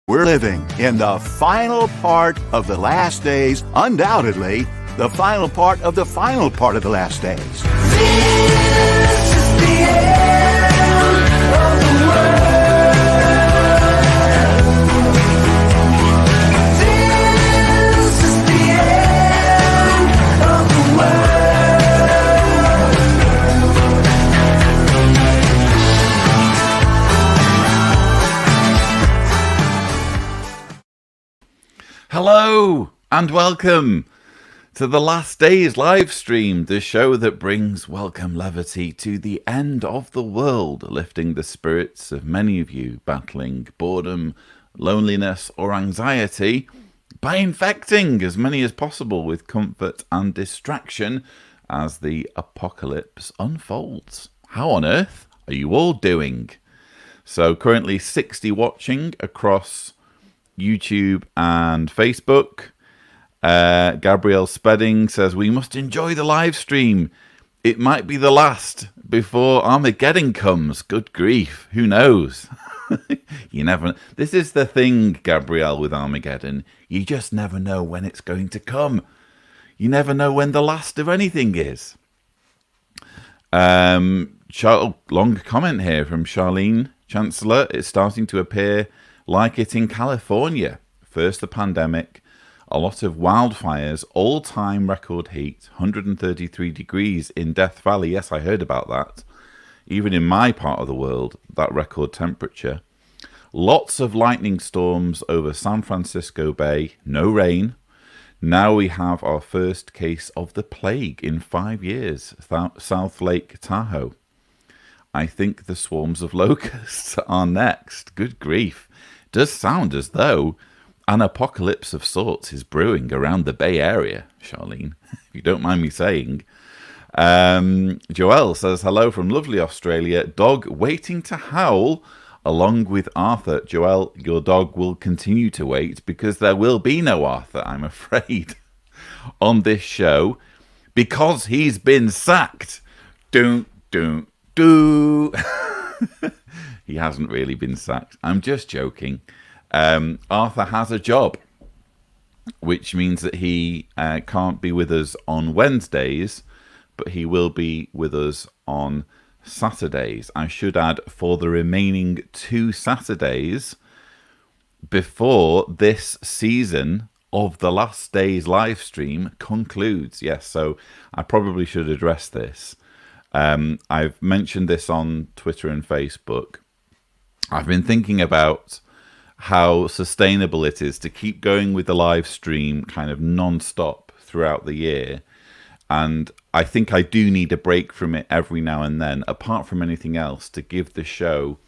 We're living in the final part of the last days, undoubtedly, the final part of the final part of the last days. This is the end of the world. This is the end of the world. Hello and welcome to the Last Days live stream, the show that brings welcome levity to the end of the world, lifting the spirits of many of you battling boredom, loneliness or anxiety by infecting as many as possible with comfort and distraction as the apocalypse unfolds. How on earth are you all doing? So currently 60 watching across YouTube and Facebook. Gabrielle Spedding says, we must enjoy the live stream. It might be the last before Armageddon comes. Good grief. Who knows? You never. This is the thing, Gabrielle, with Armageddon. You just never know when it's going to come. You never know when the last of anything is. Long comment here from Charlene Chancellor. It's starting to appear like it in California. First the pandemic, a lot of wildfires, all-time record heat, 133 degrees in Death Valley. Yes, I heard about that. Even in my part of the world, that record temperature. Lots of lightning storms over San Francisco Bay, no rain. Now we have our first case of the plague in 5 years, South Lake Tahoe. I think the swarms of locusts are next. Good grief. Does sound as though an apocalypse of sorts is brewing around the Bay Area, Charlene, if you don't mind me saying. Joelle says, hello from lovely Australia. Dog waiting to howl along with Arthur. Joelle, your dog will continue to wait because there will be no Arthur, I'm afraid, on this show because he's been sacked. He hasn't really been sacked. I'm just joking. Arthur has a job, which means that he can't be with us on Wednesdays, but he will be with us on Saturdays. I should add, for the remaining 2 Saturdays before this season of the Last Days live stream concludes. Yes, so I probably should address this. I've mentioned this on Twitter and Facebook. I've been thinking about how sustainable it is to keep going with the live stream kind of non-stop throughout the year. And I think I do need a break from it every now and then, apart from anything else, to give the show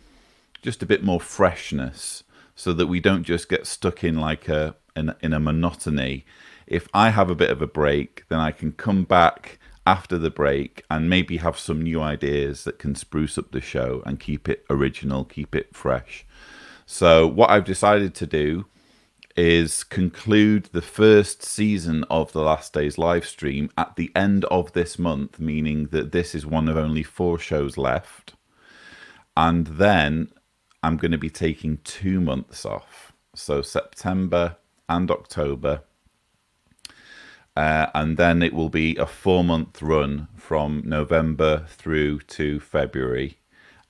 just a bit more freshness so that we don't just get stuck in like in a monotony. If I have a bit of a break, then I can come back after the break and maybe have some new ideas that can spruce up the show and keep it original, keep it fresh. So what I've decided to do is conclude the first season of the Last Days live stream at the end of this month, meaning that this is one of only 4 shows left. And then I'm going to be taking 2 months off. So September and October. And then it will be a 4-month run from November through to February.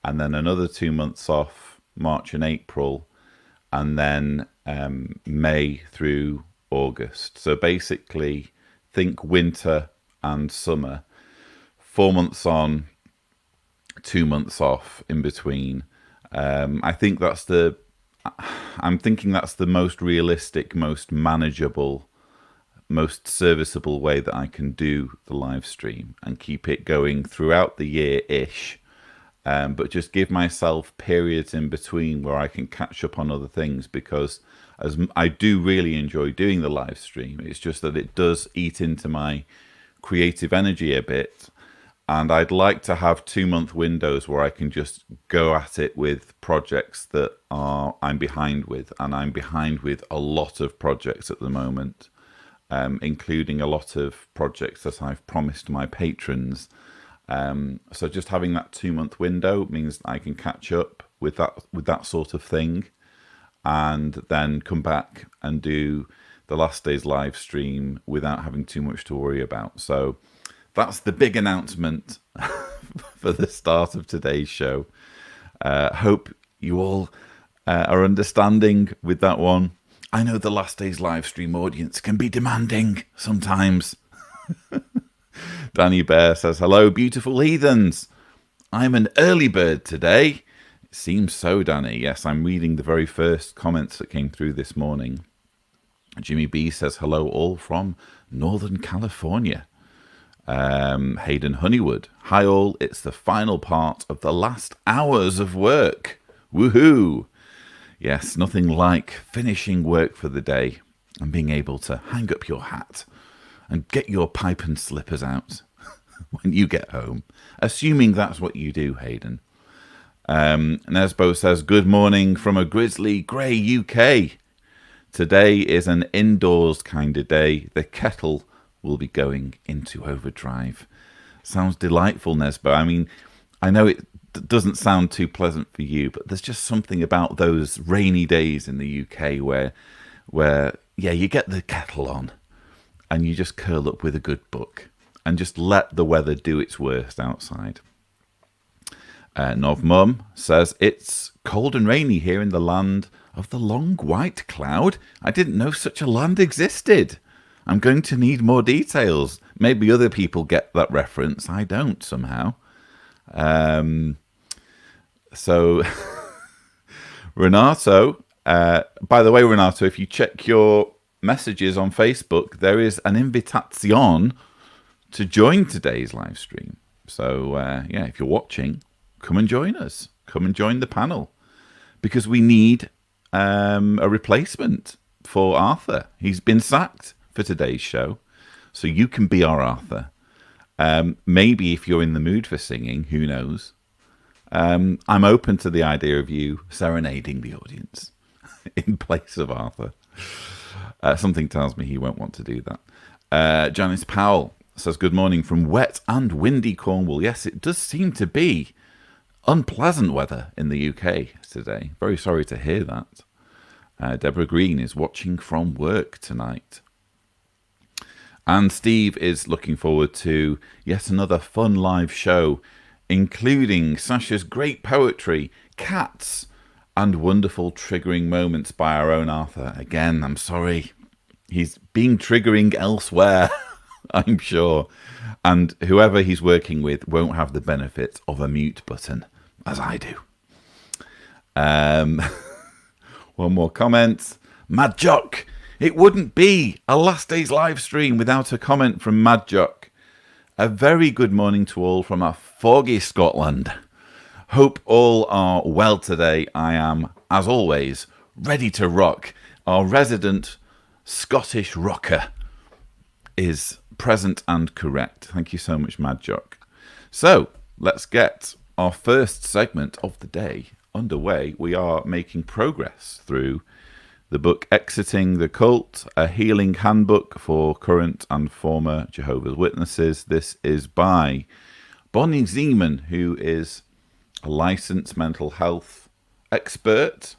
And then another 2 months off, March and April. And then May through August. So basically, think winter and summer. 4 months on, 2 months off in between. I'm thinking that's the most realistic, most manageable, most serviceable way that I can do the live stream and keep it going throughout the year-ish, but just give myself periods in between where I can catch up on other things, because as I do really enjoy doing the live stream, it's just that it does eat into my creative energy a bit, and I'd like to have 2-month windows where I can just go at it with projects that I'm behind with, and I'm behind with a lot of projects at the moment. Including a lot of projects that I've promised my patrons. So just having that 2-month window means I can catch up with that sort of thing. and then come back and do the last day's live stream without having too much to worry about. So that's the big announcement for the start of today's show. Hope you all are understanding with that one. I know the last day's live stream audience can be demanding sometimes. Dani Bear says, hello, beautiful heathens. I'm an early bird today. It seems so, Dani. Yes, I'm reading the very first comments that came through this morning. Jimmy B says, hello, all from Northern California. Hayden Honeywood. Hi, all. It's the final part of the last hours of work. Woohoo! Yes, nothing like finishing work for the day and being able to hang up your hat and get your pipe and slippers out when you get home, assuming that's what you do, Hayden. Nesbo says, good morning from a grizzly grey UK. Today is an indoors kind of day. The kettle will be going into overdrive. Sounds delightful, Nesbo. I mean, I know it doesn't sound too pleasant for you, but there's just something about those rainy days in the UK where you get the kettle on and you just curl up with a good book and just let the weather do its worst outside. Nov Mum says, it's cold and rainy here in the land of the long white cloud. I didn't know such a land existed. I'm going to need more details. Maybe other people get that reference. I don't somehow. So Renato, by the way, Renato, if you check your messages on Facebook, there is an invitation to join today's live stream. So if you're watching, come and join us. Come and join the panel, because we need a replacement for Arthur. He's been sacked for today's show, so you can be our Arthur. Maybe if you're in the mood for singing, who knows? I'm open to the idea of you serenading the audience in place of Arthur. Something tells me he won't want to do that. Janice Powell says, good morning from wet and windy Cornwall. Yes, it does seem to be unpleasant weather in the UK today. Very sorry to hear that. Deborah Green is watching from work tonight. And Steve is looking forward to yet another fun live show, including Sasha's great poetry, cats, and wonderful triggering moments by our own Arthur. Again, I'm sorry. He's being triggering elsewhere, I'm sure. And whoever he's working with won't have the benefit of a mute button, as I do. One more comment. Mad Jock. It wouldn't be a last day's live stream without a comment from Mad Jock. A very good morning to all from a foggy Scotland. Hope all are well today. I am, as always, ready to rock. Our resident Scottish rocker is present and correct. Thank you so much, Mad Jock. So, let's get our first segment of the day underway. We are making progress through the book Exiting the Cult, a healing handbook for current and former Jehovah's Witnesses. This is by Bonnie Zeman, who is a licensed mental health expert,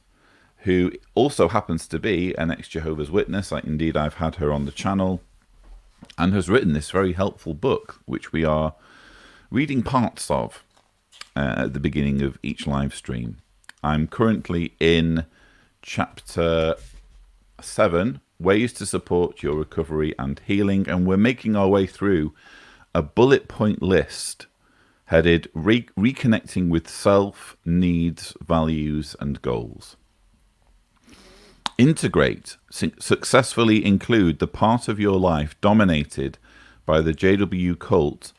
who also happens to be an ex-Jehovah's Witness. Indeed, I've had her on the channel, and has written this very helpful book, which we are reading parts of at the beginning of each live stream. I'm currently in Chapter 7, Ways to Support Your Recovery and Healing, and we're making our way through a bullet point list headed Reconnecting with Self, Needs, Values and Goals. Integrate, successfully include the part of your life dominated by the JW cult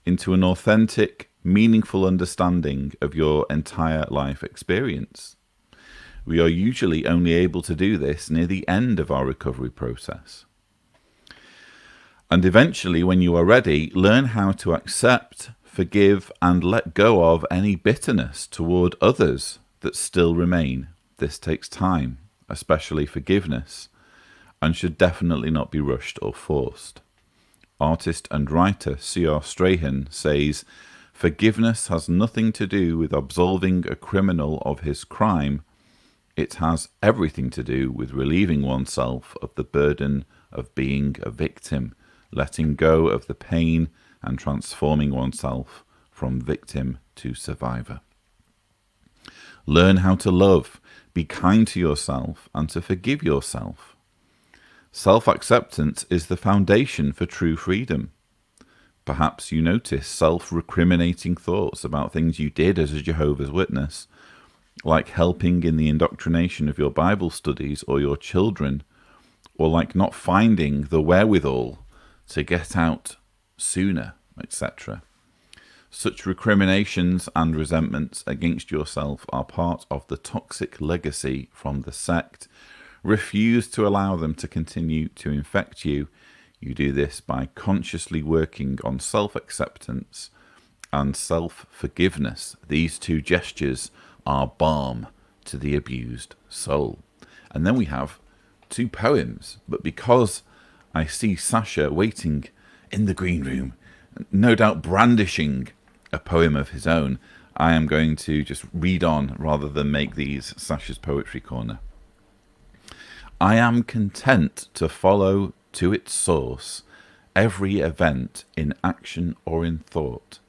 into an authentic, meaningful understanding of your entire life experience. We are usually only able to do this near the end of our recovery process. And eventually, when you are ready, learn how to accept, forgive, and let go of any bitterness toward others that still remain. This takes time, especially forgiveness, and should definitely not be rushed or forced. Artist and writer C.R. Strahan says, forgiveness has nothing to do with absolving a criminal of his crime. It has everything to do with relieving oneself of the burden of being a victim, letting go of the pain and transforming oneself from victim to survivor. Learn how to love, be kind to yourself, and to forgive yourself. Self-acceptance is the foundation for true freedom. Perhaps you notice self-recriminating thoughts about things you did as a Jehovah's Witness, like helping in the indoctrination of your Bible studies or your children, or like not finding the wherewithal to get out sooner, etc. Such recriminations and resentments against yourself are part of the toxic legacy from the sect. Refuse to allow them to continue to infect you. You do this by consciously working on self-acceptance and self-forgiveness. These two gestures are balm to the abused soul. And then we have 2 poems, but because I see Sasha waiting in the green room, no doubt brandishing a poem of his own, I am going to just read on rather than make these Sasha's Poetry Corner. I am content to follow to its source every event in action or in thought,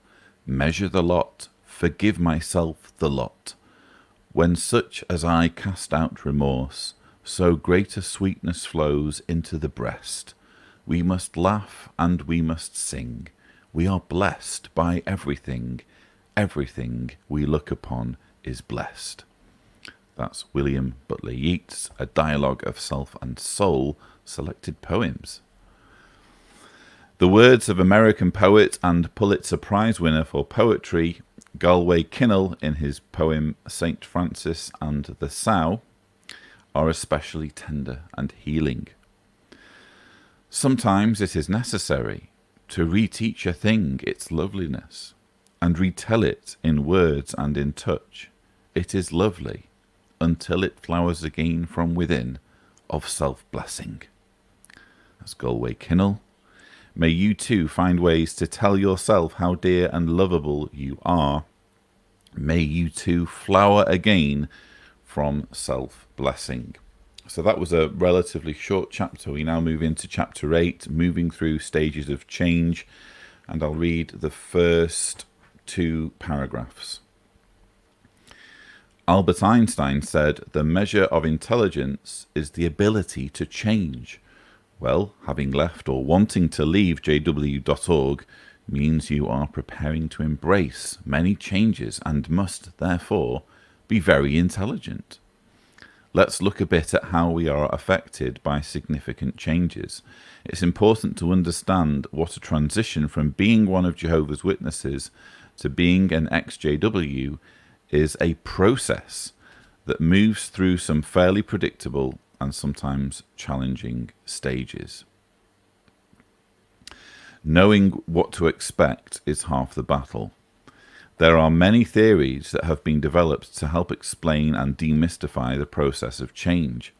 measure the lot, forgive myself the lot. When such as I cast out remorse, so greater sweetness flows into the breast. We must laugh and we must sing. We are blessed by everything. Everything we look upon is blessed. That's William Butler Yeats, A Dialogue of Self and Soul, selected poems. The words of American poet and Pulitzer Prize winner for poetry, Galway Kinnell, in his poem St. Francis and the Sow, are especially tender and healing. Sometimes it is necessary to reteach a thing its loveliness, and retell it in words and in touch. It is lovely, until it flowers again from within of self-blessing. That's Galway Kinnell. May you too find ways to tell yourself how dear and lovable you are. May you too flower again from self-blessing. So that was a relatively short chapter. We now move into chapter 8, moving through stages of change, and I'll read the first 2 paragraphs. Albert Einstein said, "The measure of intelligence is the ability to change." Well, having left or wanting to leave JW.org means you are preparing to embrace many changes and must, therefore, be very intelligent. Let's look a bit at how we are affected by significant changes. It's important to understand what a transition from being one of Jehovah's Witnesses to being an ex-JW is a process that moves through some fairly predictable and sometimes challenging stages. Knowing what to expect is half the battle. There are many theories that have been developed to help explain and demystify the process of change.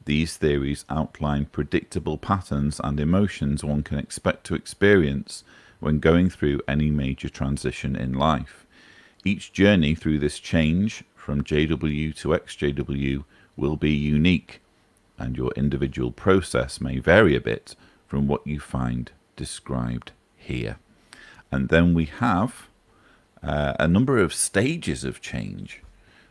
These theories outline predictable patterns and emotions one can expect to experience when going through any major transition in life. Each journey through this change, from JW to ex-JW, will be unique, and your individual process may vary a bit from what you find described here. And then we have a number of stages of change,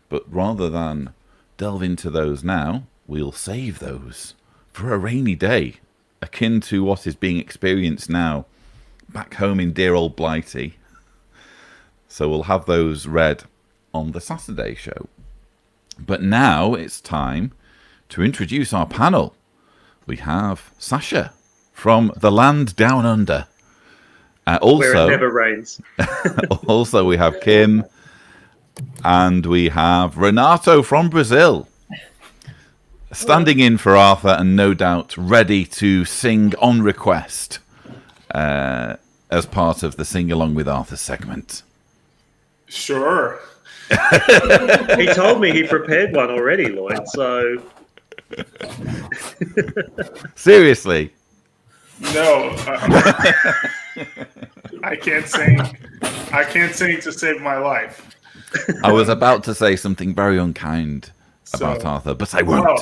but rather than delve into those now, we'll save those for a rainy day, akin to what is being experienced now back home in dear old Blighty. So we'll have those read on the Saturday show. But now it's time to introduce our panel. We have Sasha from the land down under. Where it never rains. Also, we have Kim, and we have Renato from Brazil, standing in for Arthur, and no doubt ready to sing on request as part of the Sing Along with Arthur segment. Sure. He told me he prepared one already, Lloyd, so... Seriously? No. I can't sing. I can't sing to save my life. I was about to say something very unkind about Arthur, but I won't.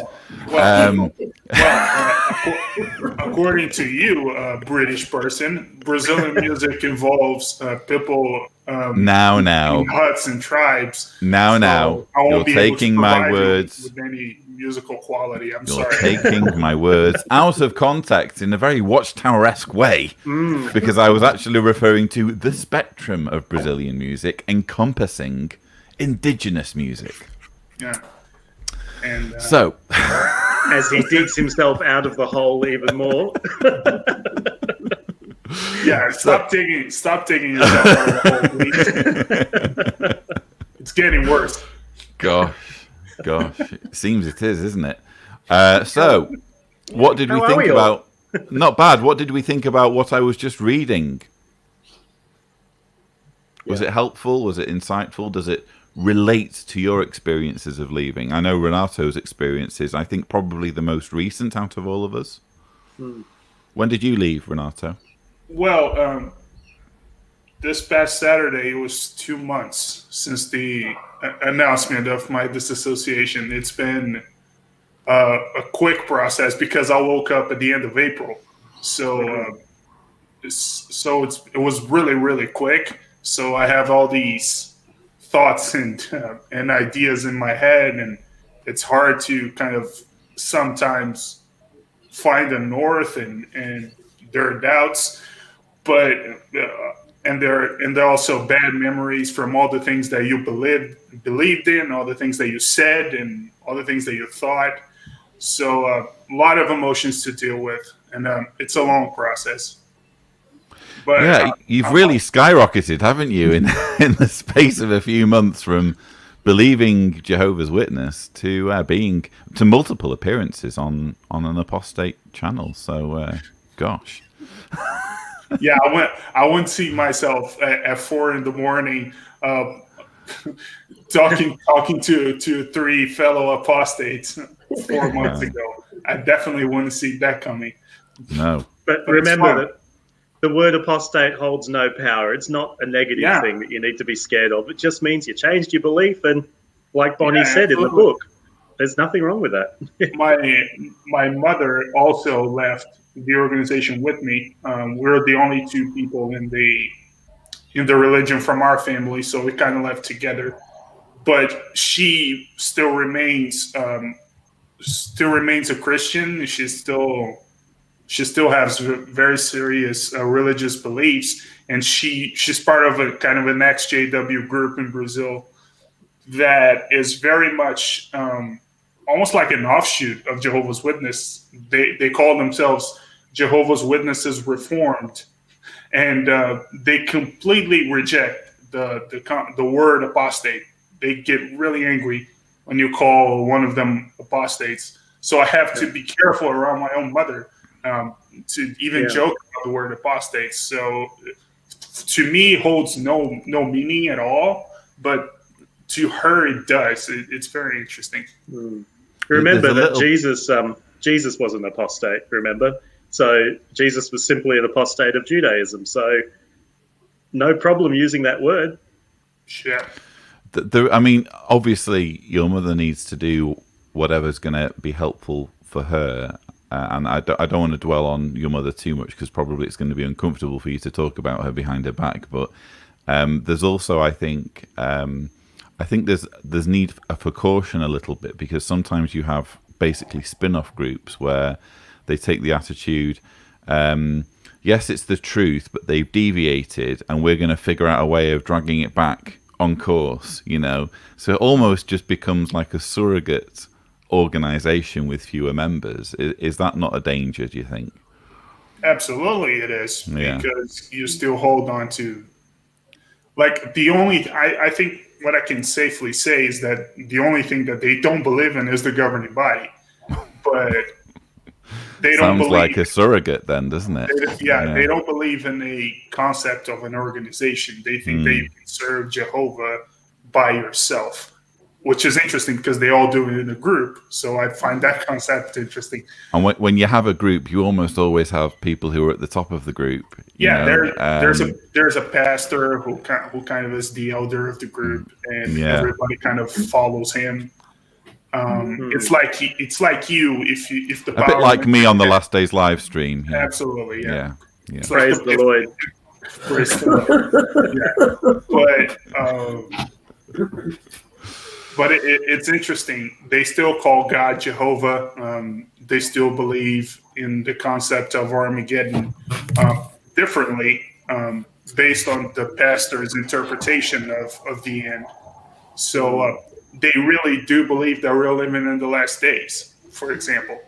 According to you, British person, Brazilian music involves people Now, in huts and tribes. Now, I won't you're be able to taking my provide you words. with any musical quality. I'm You're sorry. taking my words out of context in a very Watchtower-esque way, because I was actually referring to the spectrum of Brazilian music encompassing indigenous music. Yeah. And So, As he digs himself out of the hole even more. yeah, stop digging yourself out of the hole, please. It's getting worse. gosh, it seems it is, isn't it? So, what did we How are think we all? about? Not bad. What did we think about what I was just reading? Was it helpful? Was it insightful? Does it relate to your experiences of leaving? I know Renato's experiences, I think probably the most recent out of all of us. When did you leave, Renato? Well, this past Saturday, it was 2 months since the announcement of my disassociation. It's been a quick process because I woke up at the end of April. So, it was really, really quick. So I have all these thoughts and ideas in my head, and it's hard to kind of sometimes find a north, and there are doubts, but and there are also bad memories from all the things that you believed in, all the things that you said, and all the things that you thought. So a lot of emotions to deal with, and it's a long process. But Yeah, you've really skyrocketed, haven't you, in the space of a few months from believing Jehovah's Witness to being to multiple appearances on an apostate channel. So, gosh. yeah, I wouldn't see myself at 4 a.m. talking to 3 fellow apostates 4 months ago. I definitely wouldn't see that coming. No. But remember that the word apostate holds no power. It's not a negative thing that you need to be scared of. It just means you changed your belief, and like Bonnie said in the book, there's nothing wrong with that. My mother also left the organization with me. We're the only 2 people in the religion from our family, so we kind of left together. But she still remains a Christian. She still has very serious religious beliefs, and she's part of a kind of an ex-JW group in Brazil that is very much almost like an offshoot of Jehovah's Witness. They call themselves Jehovah's Witnesses Reformed, and they completely reject the word apostate. They get really angry when you call one of them apostates. So I have to be careful around my own mother to even joke about the word apostate. So to me, it holds no meaning at all, but to her it does. It's very interesting. Remember that Jesus was an apostate, remember? So Jesus was simply an apostate of Judaism. So no problem using that word. Yeah. I mean, obviously, your mother needs to do whatever's going to be helpful for her. And I don't want to dwell on your mother too much, because probably it's going to be uncomfortable for you to talk about her behind her back. But there's also, I think there's need for caution a little bit, because sometimes you have basically spin-off groups where they take the attitude, yes, it's the truth, but they've deviated, and we're going to figure out a way of dragging it back on course, So it almost just becomes like a surrogate organization with fewer members. Is that not a danger, do you think? Absolutely it is, because you still hold on to, like, I think what I can safely say is that the only thing that they don't believe in is the governing body, but they don't Sounds believe, like a surrogate then, doesn't it? They don't believe in a concept of an organization. They think that you can serve Jehovah by yourself, which is interesting because they all do it in a group. So I find that concept interesting. And when you have a group, you almost always have people who are at the top of the group. There's a pastor who kind of is the elder of the group, and everybody kind of follows him. It's like you if the A bit like me on the last day's live stream. Yeah. Absolutely, yeah. Yeah. Praise the Lord. Praise the Lord. Yeah. But it's interesting. They still call God Jehovah. They still believe in the concept of Armageddon differently, based on the pastor's interpretation of the end. So they really do believe that we're living in the last days, for example.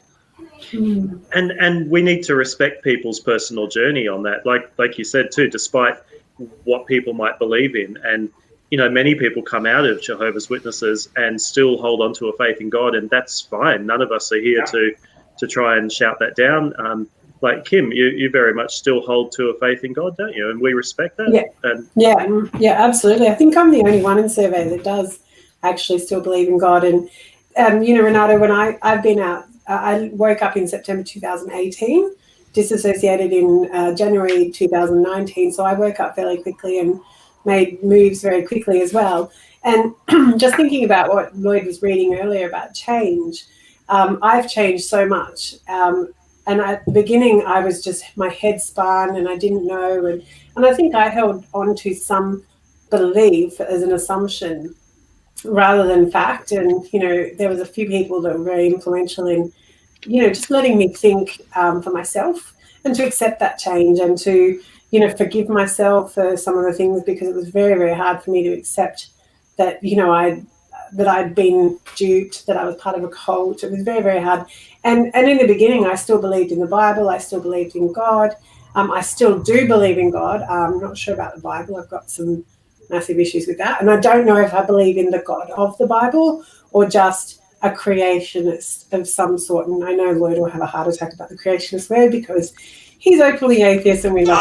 And we need to respect people's personal journey on that. Like you said too, despite what people might believe in. And many people come out of Jehovah's Witnesses and still hold on to a faith in God, and that's fine. None of us are here to try and shout that down. Like Kim, you very much still hold to a faith in God, don't you? And we respect that. Yeah, absolutely. I think I'm the only one in survey that does actually still believe in God. And Renato, when I've been out, I woke up in September 2018, disassociated in January 2019. So I woke up fairly quickly and made moves very quickly as well. And just thinking about what Lloyd was reading earlier about change, I've changed so much. And at the beginning, I was just, my head spun and I didn't know. And I think I held on to some belief as an assumption rather than fact. And, there was a few people that were very influential in, just letting me think for myself and to accept that change and to, forgive myself for some of the things, because it was very, very hard for me to accept that, that I'd been duped, that I was part of a cult. It was very, very hard. And in the beginning, I still believed in the Bible. I still believed in God. I still do believe in God. I'm not sure about the Bible. I've got some massive issues with that. And I don't know if I believe in the God of the Bible or just a creationist of some sort. And I know Lloyd will have a heart attack about the creationist word because he's openly atheist and we love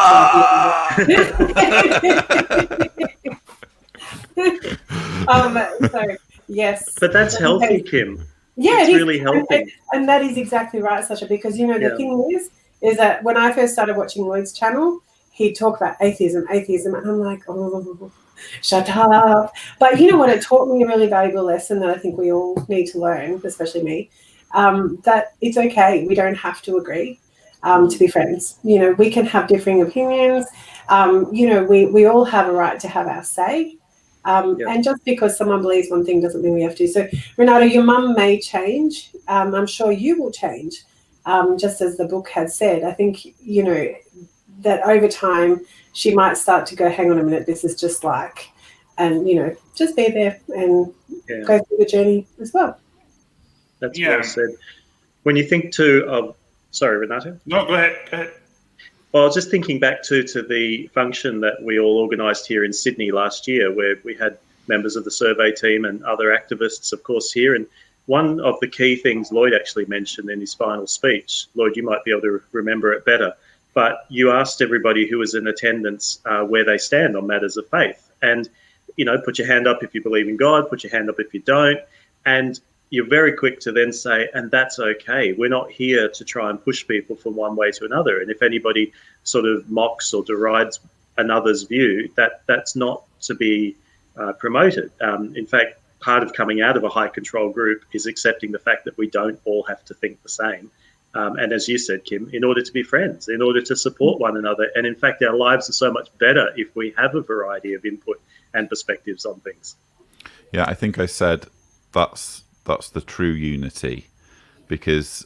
so yes. But that's healthy, Kim. Yeah, it's really healthy. And that is exactly right, Sasha, because the thing is that when I first started watching Lloyd's channel, he'd talk about atheism, and I'm like, oh, shut up. But you know what? It taught me a really valuable lesson that I think we all need to learn, especially me, that it's okay. We don't have to agree to be friends. We can have differing opinions. We all have a right to have our say. And just because someone believes one thing doesn't mean we have to. So, Renato, your mum may change. I'm sure you will change, just as the book had said. I think, that over time she might start to go, hang on a minute, this is just like, and, just be there and go through the journey as well. That's well said. When you think too of, sorry, Renato? No, go ahead. Well, I was just thinking back to the function that we all organised here in Sydney last year, where we had members of the survey team and other activists, of course, here. And one of the key things Lloyd actually mentioned in his final speech, Lloyd, you might be able to remember it better, but you asked everybody who was in attendance where they stand on matters of faith. And, put your hand up if you believe in God, put your hand up if you don't. And you're very quick to then say, and that's okay. We're not here to try and push people from one way to another. And if anybody sort of mocks or derides another's view, that's not to be promoted. In fact, part of coming out of a high control group is accepting the fact that we don't all have to think the same. And as you said, Kim, in order to be friends, in order to support one another. And in fact, our lives are so much better if we have a variety of input and perspectives on things. Yeah, I think I said that's the true unity, because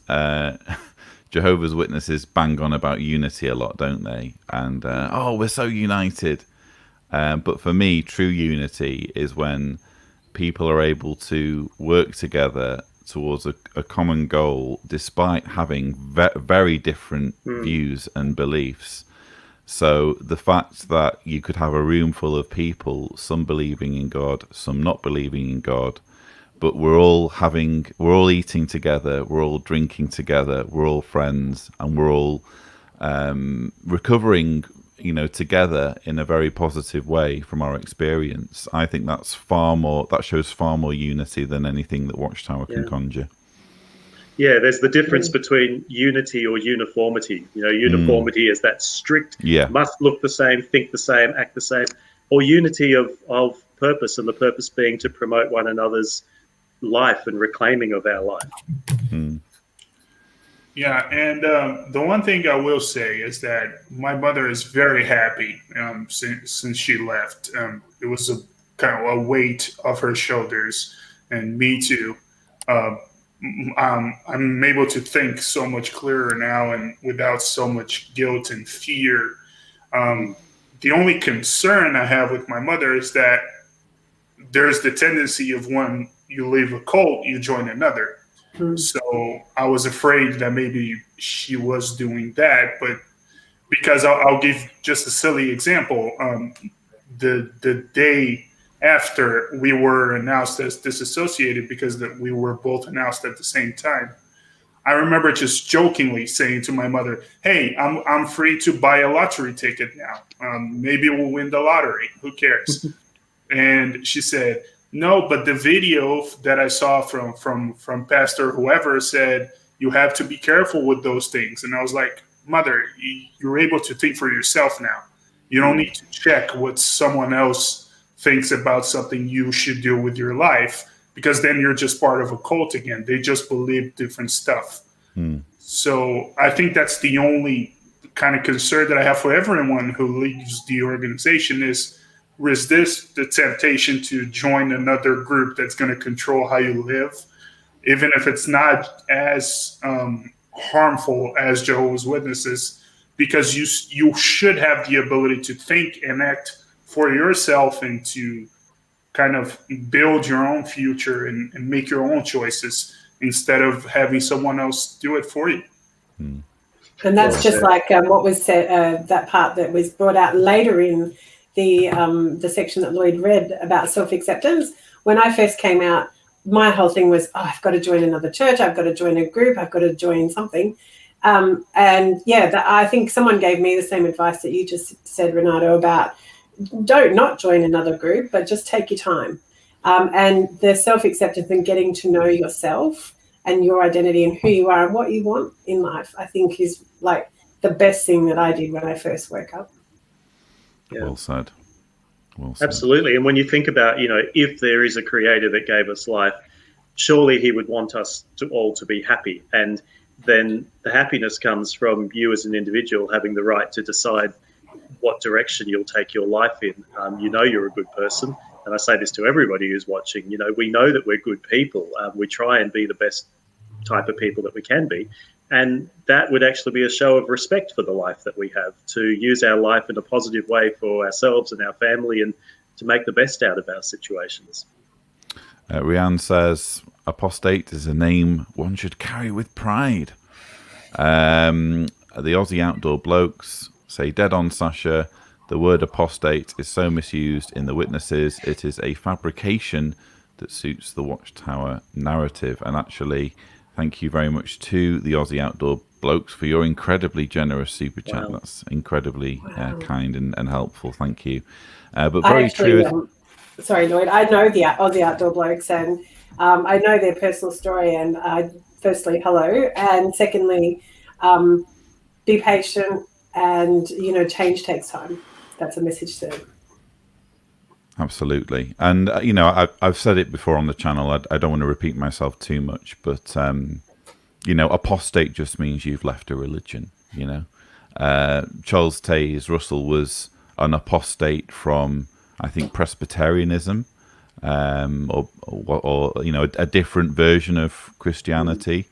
Jehovah's Witnesses bang on about unity a lot, don't they? And we're so united. But for me, true unity is when people are able to work together towards a common goal, despite having very different views and beliefs. So the fact that you could have a room full of people, some believing in God, some not believing in God, but we're all eating together, we're all drinking together, we're all friends, and we're all recovering, together in a very positive way from our experience. I think that shows far more unity than anything that Watchtower can conjure. Yeah, there's the difference between unity or uniformity. Uniformity is that strict, must look the same, think the same, act the same, or unity of purpose, and the purpose being to promote one another's life and reclaiming of our life. Yeah, and the one thing I will say is that my mother is very happy since she left. It was a kind of a weight off her shoulders, and me too. I'm able to think so much clearer now and without so much guilt and fear. The only concern I have with my mother is that there's the tendency of when you leave a cult, you join another. So I was afraid that maybe she was doing that, but because I'll give just a silly example. The day after we were announced as disassociated, because we were both announced at the same time, I remember just jokingly saying to my mother, "Hey, I'm free to buy a lottery ticket now. Maybe we'll win the lottery. Who cares?" And she said, "No, but the video that I saw from Pastor whoever said you have to be careful with those things." And I was like, "Mother, you're able to think for yourself now. You don't need to check what someone else thinks about something you should do with your life, because then you're just part of a cult again. They just believe different stuff." So I think that's the only kind of concern that I have for everyone who leaves the organization is resist the temptation to join another group that's going to control how you live, even if it's not as harmful as Jehovah's Witnesses, because you should have the ability to think and act for yourself and to kind of build your own future and make your own choices instead of having someone else do it for you. And that's just like what was said, that part that was brought out later in the section that Lloyd read about self-acceptance. When I first came out, my whole thing was, I've got to join another church, I've got to join a group, I've got to join something. And yeah, I think someone gave me the same advice that you just said, Renato, about don't not join another group, but just take your time. And the self-acceptance and getting to know yourself and your identity and who you are and what you want in life, I think is like the best thing that I did when I first woke up. Yeah. Well said. Well said. Absolutely. And when you think about, if there is a creator that gave us life, surely he would want us to all to be happy. And then the happiness comes from you as an individual having the right to decide what direction you'll take your life in. You're a good person. And I say this to everybody who's watching, we know that we're good people. We try and be the best type of people that we can be. And that would actually be a show of respect for the life that we have, to use our life in a positive way for ourselves and our family and to make the best out of our situations. Rianne says, apostate is a name one should carry with pride. The Aussie Outdoor Blokes say, dead on, Sasha. The word apostate is so misused in the witnesses. It is a fabrication that suits the Watchtower narrative. And actually, thank you very much to the Aussie Outdoor Blokes for your incredibly generous super chat. Wow. That's incredibly kind and helpful. Thank you. But very true. Sorry, Lloyd. I know the Aussie Outdoor Blokes, and I know their personal story. And firstly, hello. And secondly, be patient. And, change takes time. That's a message to them. Absolutely. And, I've said it before on the channel. I don't want to repeat myself too much, but, apostate just means you've left a religion, Charles Taze Russell was an apostate from, I think, Presbyterianism, or a different version of Christianity.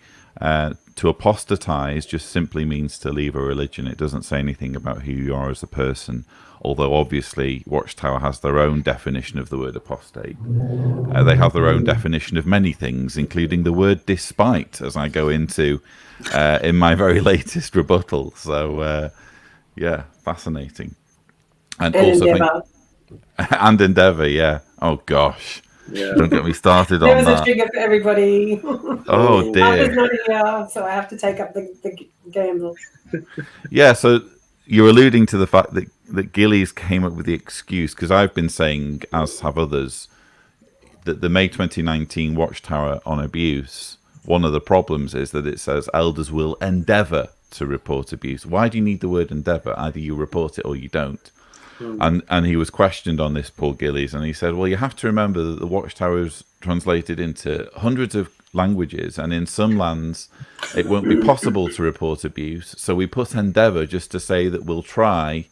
To apostatize just simply means to leave a religion. It doesn't say anything about who you are as a person, although obviously Watchtower has their own definition of the word apostate. They have their own definition of many things, including the word despite, as I go into in my very latest rebuttal. So, fascinating. And also Endeavour. And Endeavour, yeah. Oh, gosh. Yeah. Don't get me started on that. There was a trigger for everybody. Oh, dear. Arthur's not here, so I have to take up the gamble. Yeah, so you're alluding to the fact that Gillies came up with the excuse, because I've been saying, as have others, that the May 2019 Watchtower on abuse, one of the problems is that it says elders will endeavour to report abuse. Why do you need the word endeavour? Either you report it or you don't. And he was questioned on this, Paul Gillies, and he said, well, you have to remember that the Watchtower is translated into hundreds of languages, and in some lands it won't be possible to report abuse. So we put endeavour just to say that we'll try,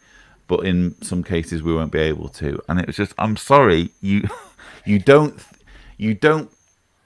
but in some cases we won't be able to. And it was just, I'm sorry, you don't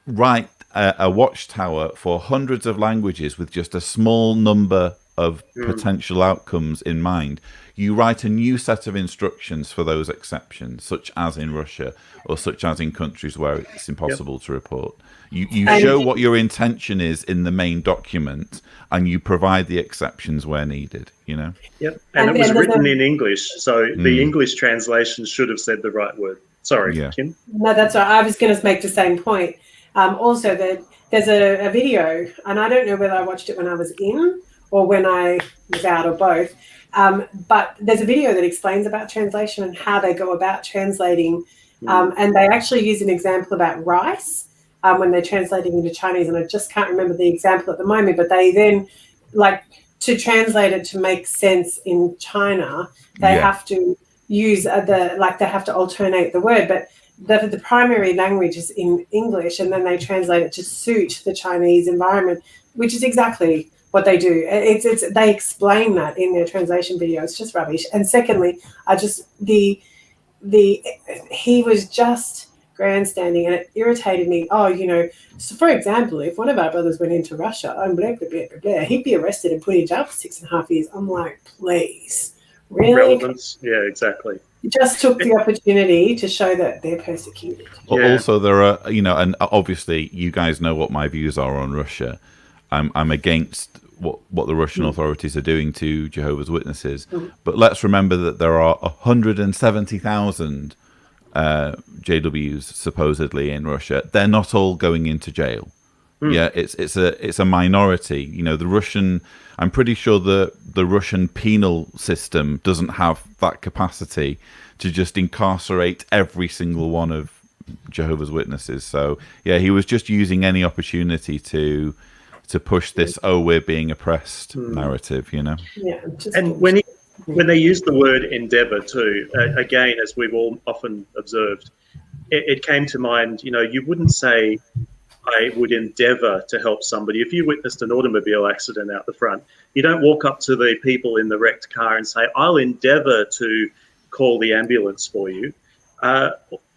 write a Watchtower for hundreds of languages with just a small number of potential outcomes in mind. You write a new set of instructions for those exceptions, such as in Russia or such as in countries where it's impossible to report. You show what your intention is in the main document, and you provide the exceptions where needed, you know? Yep. And it was written in English, so the English translation should have said the right word. Sorry, Kim? No, that's right. I was going to make the same point. Also, there's a video, and I don't know whether I watched it when I was in or when I was out or both, but there's a video that explains about translation and how they go about translating, and they actually use an example about rice when they're translating into Chinese, and I just can't remember the example at the moment, but they then, like, to translate it to make sense in China, they have to use they have to alternate the word, but the primary language is in English, and then they translate it to suit the Chinese environment, which is exactly what they do. They explain that in their translation video. It's just rubbish. And secondly, he was just grandstanding, and it irritated me. Oh, you know, so for example, if one of our brothers went into Russia and blah, blah, blah, blah, blah, he'd be arrested and put in jail for 6.5 years. I'm like, please, really? Relevance. Yeah, exactly. Just took the opportunity to show that they're persecuted. Well, also there are, you know, and obviously you guys know what my views are on Russia. I'm against what the Russian authorities are doing to Jehovah's Witnesses. But let's remember that there are 170,000 JWs supposedly in Russia. They're not all going into jail. Yeah, it's a minority. You know, I'm pretty sure the Russian penal system doesn't have that capacity to just incarcerate every single one of Jehovah's Witnesses. So yeah, he was just using any opportunity to push this we're being oppressed narrative, you know. Yeah, and when they use the word endeavour too, again, as we've all often observed, it came to mind. You know, you wouldn't say, I would endeavour to help somebody. If you witnessed an automobile accident out the front, you don't walk up to the people in the wrecked car and say, I'll endeavour to call the ambulance for you.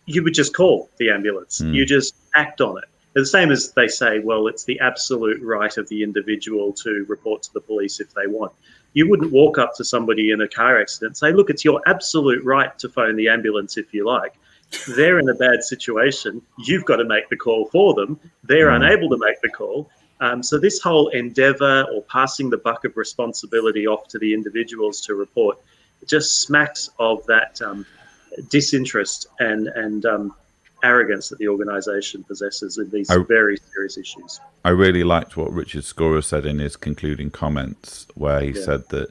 You would just call the ambulance. You just act on it. The same as they say, well, it's the absolute right of the individual to report to the police if they want. You wouldn't walk up to somebody in a car accident and say, look, it's your absolute right to phone the ambulance if you like. They're in a bad situation. You've got to make the call for them. They're unable to make the call. So this whole endeavour or passing the buck of responsibility off to the individuals to report, it just smacks of that disinterest and arrogance that the organisation possesses in these very serious issues. I really liked what Richard Scorer said in his concluding comments, where he said that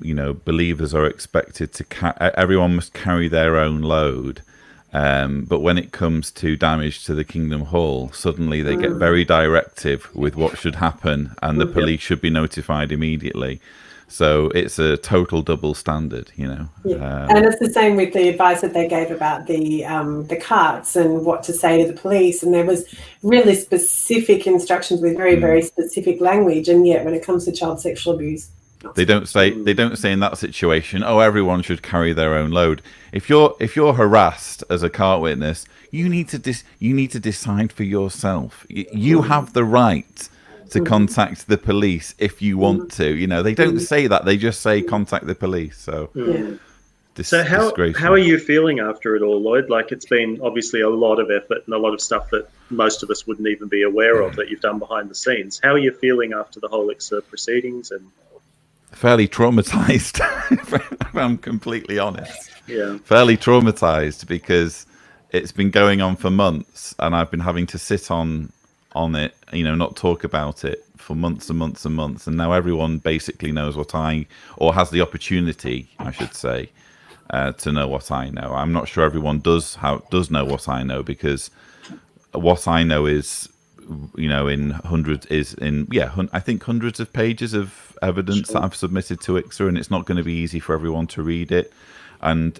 you know, believers are expected to everyone must carry their own load, but when it comes to damage to the Kingdom Hall, suddenly they get very directive with what should happen, and the police should be notified immediately. So it's a total double standard, you know. And it's the same with the advice that they gave about the carts and what to say to the police. And there was really specific instructions with very, very specific language. And yet, when it comes to child sexual abuse, they don't say in that situation, oh, everyone should carry their own load. If you're harassed as a cart witness, you need to decide for yourself. You have the right to contact the police if you want to. You know, they don't say that. They just say contact the police. So, so how are you feeling after it all, Lloyd? Like, it's been obviously a lot of effort and a lot of stuff that most of us wouldn't even be aware of that you've done behind the scenes. How are you feeling after the whole proceedings? And fairly traumatized, if I'm completely honest. Yeah, fairly traumatized because it's been going on for months, and I've been having to sit on it, you know, not talk about it for months and months and months, and now everyone basically knows or has the opportunity, I should say, to know what I know. I'm not sure everyone does know what I know, because what I know is, you know, I think hundreds of pages of of evidence that I've submitted to ICSA, and it's not going to be easy for everyone to read it. And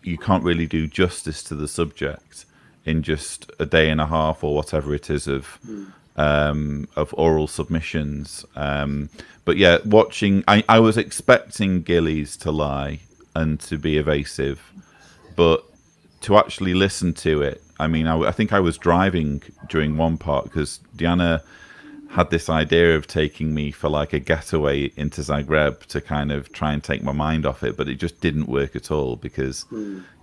you can't really do justice to the subject in just a day and a half or whatever it is of oral submissions. But yeah, watching, I was expecting Gillies to lie and to be evasive, but to actually listen to it, I mean, I think I was driving during one part because Diana had this idea of taking me for like a getaway into Zagreb to kind of try and take my mind off it, but it just didn't work at all because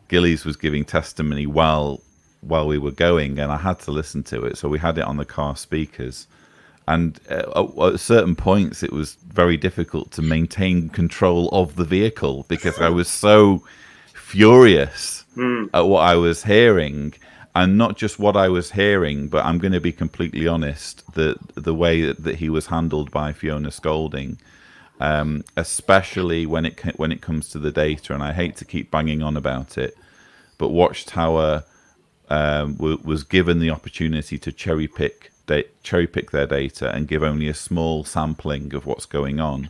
Gillies was giving testimony while we were going, and I had to listen to it. So we had it on the car speakers, and at certain points it was very difficult to maintain control of the vehicle because I was so furious at what I was hearing. And not just what I was hearing, but I'm going to be completely honest, the way that he was handled by Fiona Scolding, especially when it comes to the data, and I hate to keep banging on about it, but Watchtower was given the opportunity to cherry pick their data and give only a small sampling of what's going on.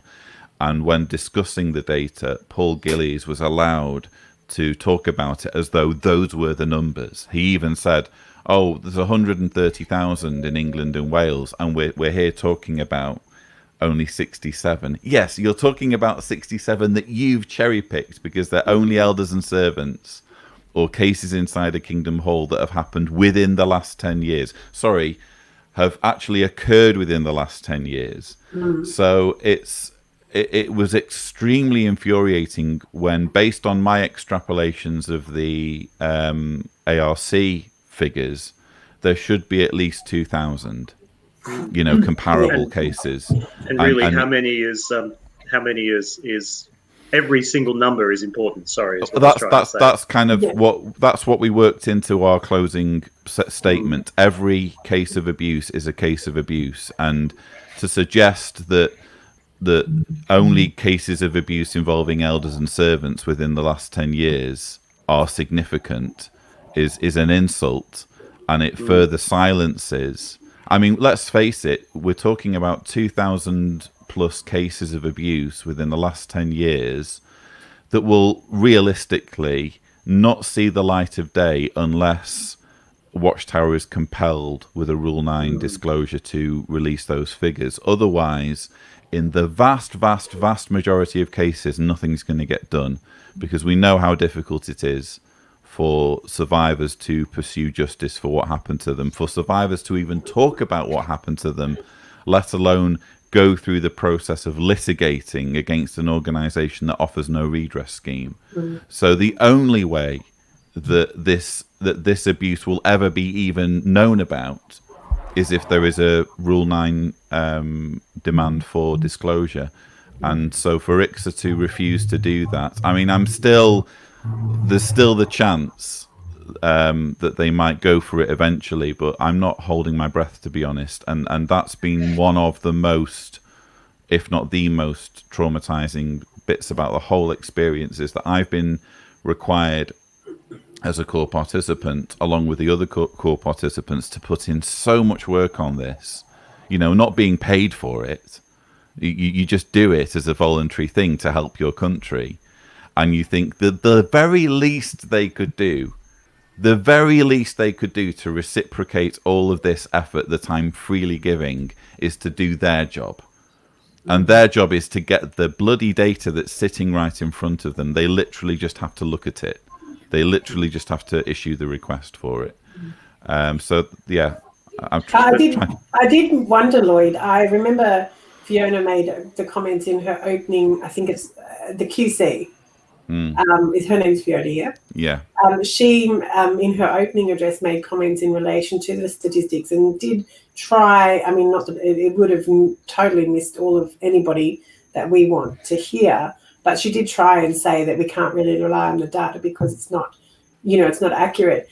And when discussing the data, Paul Gillies was allowed to talk about it as though those were the numbers. He even said, "Oh, there's 130,000 in England and Wales, and we're here talking about only 67." Yes, you're talking about 67 that you've cherry picked because they're only elders and servants or cases inside a kingdom hall that have happened within the last 10 years. Sorry, have actually occurred within the last 10 years. So it was extremely infuriating when, based on my extrapolations of the ARC figures, there should be at least 2,000, comparable cases. And really, how many is every single number is important. Sorry, is what that's kind of what we worked into our closing statement. Every case of abuse is a case of abuse, and to suggest that only cases of abuse involving elders and servants within the last 10 years are significant is an insult, and it further silences. I mean, let's face it, we're talking about 2,000 plus cases of abuse within the last 10 years that will realistically not see the light of day unless Watchtower is compelled with a Rule 9 disclosure to release those figures. Otherwise, in the vast majority of cases, nothing's going to get done because we know how difficult it is for survivors to pursue justice for what happened to them, for survivors to even talk about what happened to them, let alone go through the process of litigating against an organisation that offers no redress scheme. So the only way that this abuse will ever be even known about is if there is a Rule 9 demand for disclosure. And so for ICSA to refuse to do that, I mean, there's still the chance that they might go for it eventually, but I'm not holding my breath, to be honest. And that's been one of the most, if not the most traumatizing bits about the whole experience, is that I've been required as a core participant, along with the other core participants, to put in so much work on this, not being paid for it. You just do it as a voluntary thing to help your country. And you think that the very least they could do to reciprocate all of this effort that I'm freely giving is to do their job. And their job is to get the bloody data that's sitting right in front of them. They literally just have to look at it. They literally just have to issue the request for it. So yeah, I did wonder, Lloyd. I remember Fiona made the comments in her opening. I think it's the QC. Is her name's Fiona? Yeah. Yeah. She in her opening address made comments in relation to the statistics and did try. I mean, not that it would have totally missed all of anybody that we want to hear. But she did try and say that we can't really rely on the data because it's not, it's not accurate.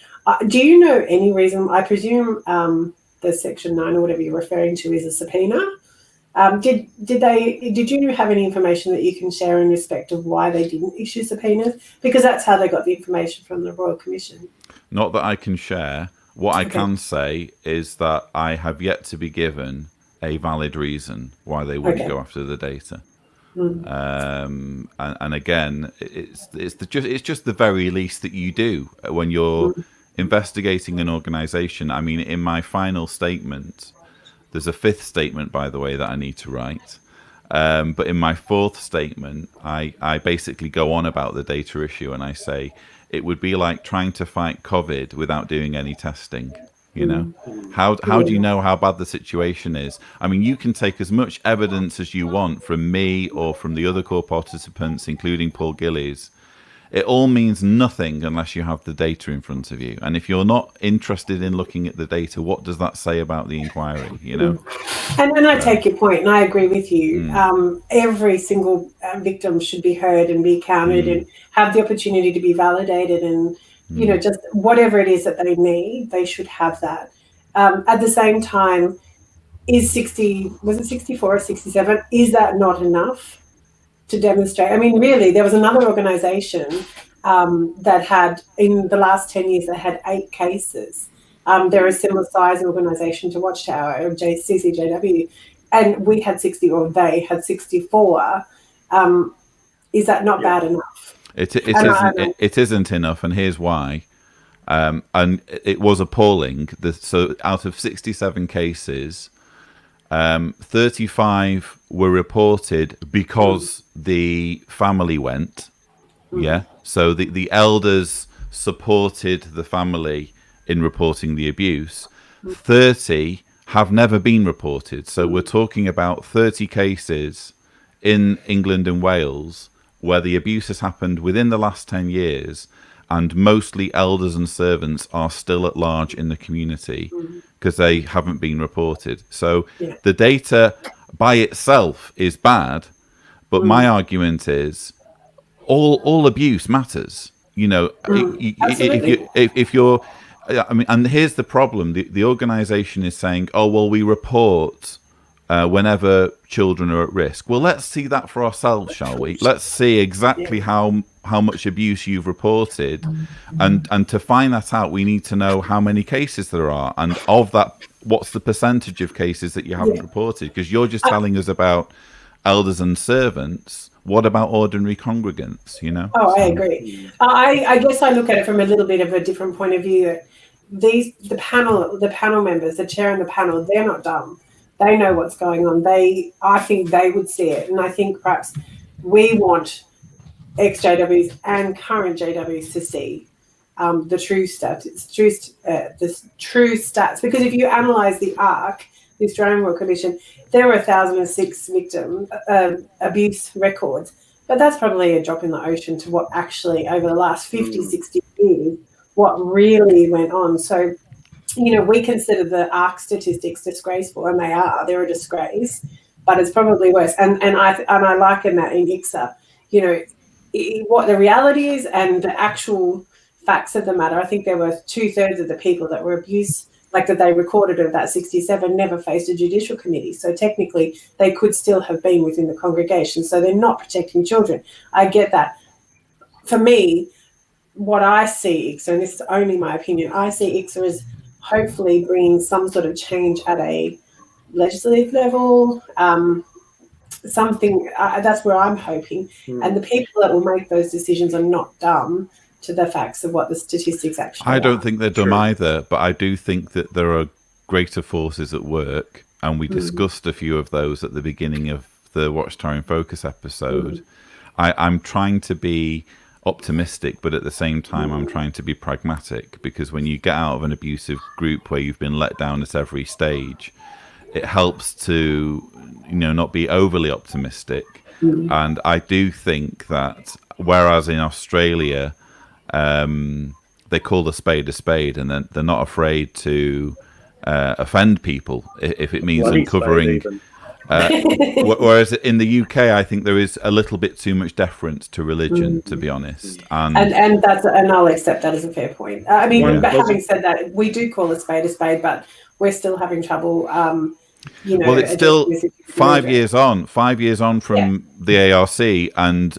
Do you know any reason? I presume the Section 9 or whatever you're referring to is a subpoena. Did you have any information that you can share in respect of why they didn't issue subpoenas? Because that's how they got the information from the Royal Commission. Not that I can share. What I can say is that I have yet to be given a valid reason why they wouldn't Okay. go after the data. And again, it's just the very least that you do when you're investigating an organization. I mean, in my final statement, there's a fifth statement, by the way, that I need to write. But in my fourth statement, I basically go on about the data issue, and I say it would be like trying to fight COVID without doing any testing. You know, how do you know how bad the situation is? I mean, you can take as much evidence as you want from me or from the other core participants, including Paul Gillies. It all means nothing unless you have the data in front of you. And if you're not interested in looking at the data, what does that say about the inquiry? You know. And I take your point, and I agree with you. Every single victim should be heard and be counted and have the opportunity to be validated, and you know, just whatever it is that they need, they should have that. At the same time, was it 64 or 67? Is that not enough to demonstrate? I mean, really, there was another organisation that had, in the last 10 years, they had 8 cases. They're a similar size organisation to Watchtower or CCJW, and we had 60, or they had 64. Is that not bad enough? It isn't enough, and here's why. And it was appalling. So out of 67 cases, 35 were reported because the family went. Yeah. So the elders supported the family in reporting the abuse. 30 have never been reported. So we're talking about 30 cases in England and Wales where the abuse has happened within the last 10 years, and mostly elders and servants are still at large in the community because they haven't been reported. So the data by itself is bad, but my argument is all abuse matters. You know, if you're, I mean, and here's the problem: the organisation is saying, "Oh, well, we report whenever children are at risk." Well, let's see that for ourselves, shall we? Let's see exactly how much abuse you've reported, and to find that out, we need to know how many cases there are, and of that, what's the percentage of cases that you haven't reported? Because you're just telling us about elders and servants. What about ordinary congregants? You know? Oh, I agree. I guess I look at it from a little bit of a different point of view. The panel members, the chair and the panel, they're not dumb. They know what's going on. I think they would see it, and I think perhaps we want ex-JWs and current JWs to see the true stats. The true stats, because if you analyse the ARC, the Australian Royal Commission, there were 1,006 victim abuse records, but that's probably a drop in the ocean to what actually over the last 50, 60 years, what really went on. So, you know, we consider the ARC statistics disgraceful, and they are. They're a disgrace, but it's probably worse. And I liken that in ICSA, you know, what the reality is and the actual facts of the matter. I think there were 2/3 of the people that were abused, like that they recorded of that 67, never faced a judicial committee. So technically they could still have been within the congregation. So they're not protecting children. I get that. For me, what I see ICSA, and this is only my opinion, I see ICSA as hopefully bringing some sort of change at a legislative level, something, that's where I'm hoping. And the people that will make those decisions are not dumb to the facts of what the statistics actually are. I don't think they're dumb either, but I do think that there are greater forces at work, and we discussed a few of those at the beginning of the Watchtower in Focus episode. I'm trying to be optimistic, but at the same time I'm trying to be pragmatic, because when you get out of an abusive group where you've been let down at every stage, it helps to, you know, not be overly optimistic. And I do think that whereas in Australia they call the spade a spade, and then they're not afraid to offend people if it means uncovering. Whereas in the UK, I think there is a little bit too much deference to religion, to be honest. And I'll accept that as a fair point. I mean, but having said that, we do call a spade, but we're still having trouble. You know, well, it's still 5 years on. 5 years on from the ARC, and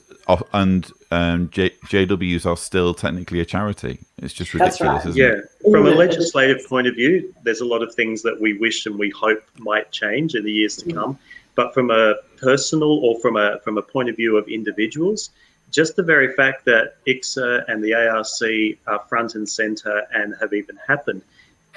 JWs are still technically a charity. It's just That's ridiculous, right. isn't Yeah, it? from a legislative point of view, there's a lot of things that we wish and we hope might change in the years to come. But from a personal or from a point of view of individuals, just the very fact that ICSA and the ARC are front and centre and have even happened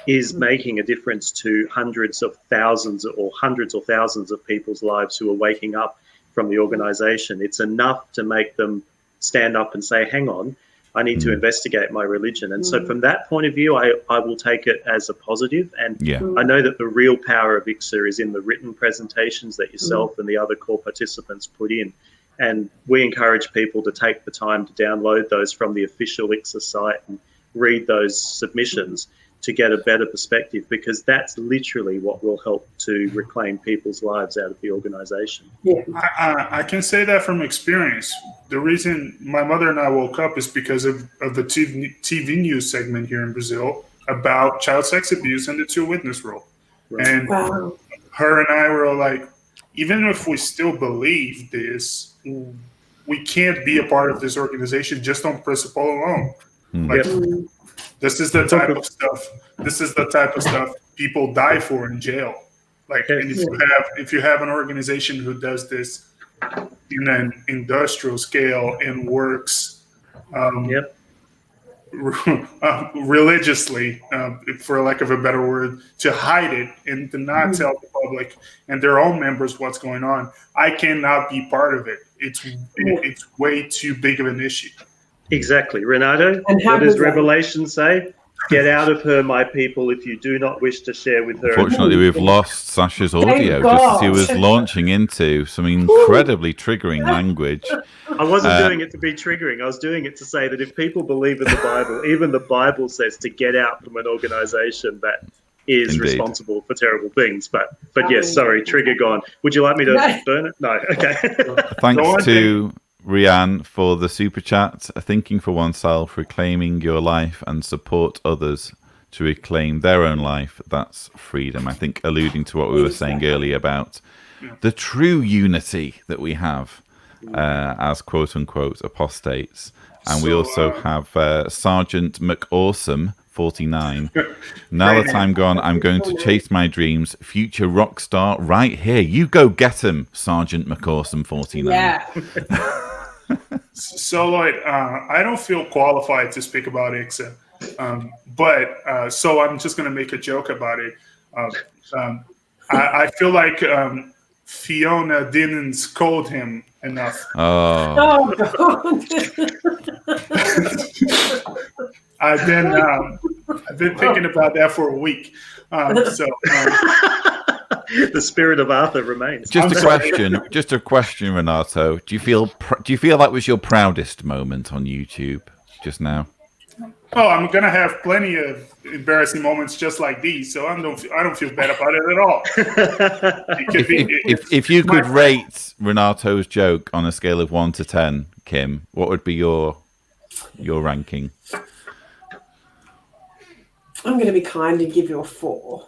is making a difference to hundreds or thousands of people's lives who are waking up from the organisation. It's enough to make them stand up and say, hang on, I need to investigate my religion. And so from that point of view, I will take it as a positive. And I know that the real power of ICSA is in the written presentations that yourself and the other core participants put in. And we encourage people to take the time to download those from the official ICSA site and read those submissions to get a better perspective, because that's literally what will help to reclaim people's lives out of the organisation. Yeah. I can say that from experience. The reason my mother and I woke up is because of the TV news segment here in Brazil about child sex abuse and the two witness rule. Right. And her and I were like, even if we still believe this, we can't be a part of this organization just on principle alone. Like, this is the type of stuff. This is the type of stuff people die for in jail. Like, and if you have an organization who does this in an industrial scale and works religiously, for lack of a better word, to hide it and to not tell the public and their own members what's going on, I cannot be part of it. It's way too big of an issue. Exactly. Renato, And how what does does that- Revelation say? Get out of her, my people, if you do not wish to share with her. Fortunately, we've lost Sasha's audio just as he was launching into some incredibly triggering language. I wasn't doing it to be triggering. I was doing it to say that if people believe in the Bible, even the Bible says to get out from an organisation that is Indeed. responsible for terrible things. But yes, sorry, trigger gone. Would you like me to burn it? No. Okay. Thanks to Rianne for the super chat. Thinking for oneself, reclaiming your life, and support others to reclaim their own life. That's freedom. I think alluding to what we were saying earlier about the true unity that we have as quote unquote apostates. And we also have Sergeant McAwesome 49. Now that I'm gone, I'm going to chase my dreams. Future rock star right here. You go get him, Sergeant McAwesome 49. Yeah. So, Lloyd, I don't feel qualified to speak about ICSA, but so I'm just going to make a joke about it. I feel like Fiona didn't scold him enough. Oh. I've been thinking about that for a week. The spirit of Arthur remains. Just a question, Renato. Do you feel that was your proudest moment on YouTube just now? Oh, I'm gonna have plenty of embarrassing moments just like these, so I don't feel bad about it at all. If you could rate Renato's joke on a scale of 1 to 10, Kim, what would be your ranking? I'm going to be kind and give you a 4.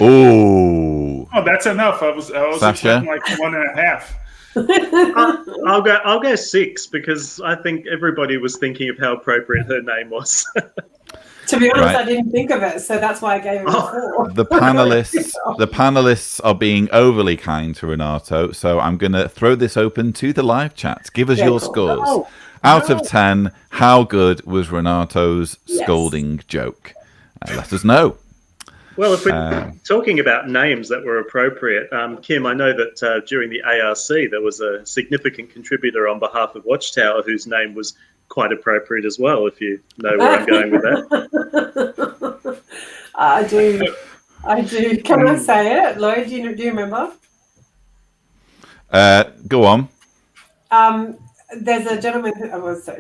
Oh, that's enough. I was Sasha? expecting like 1.5. I'll go 6 because I think everybody was thinking of how appropriate her name was. To be honest, Right. I didn't think of it, so that's why I gave him a 4. the panelists are being overly kind to Renato, so I'm going to throw this open to the live chat. Give us your scores. Out of 10, how good was Renato's scolding joke? Let us know. Well, if we're talking about names that were appropriate, Kim, I know that during the ARC there was a significant contributor on behalf of Watchtower whose name was quite appropriate as well, if you know where I'm going with that. I do. Can I say it? Lloyd, do you remember? Go on. There's a gentleman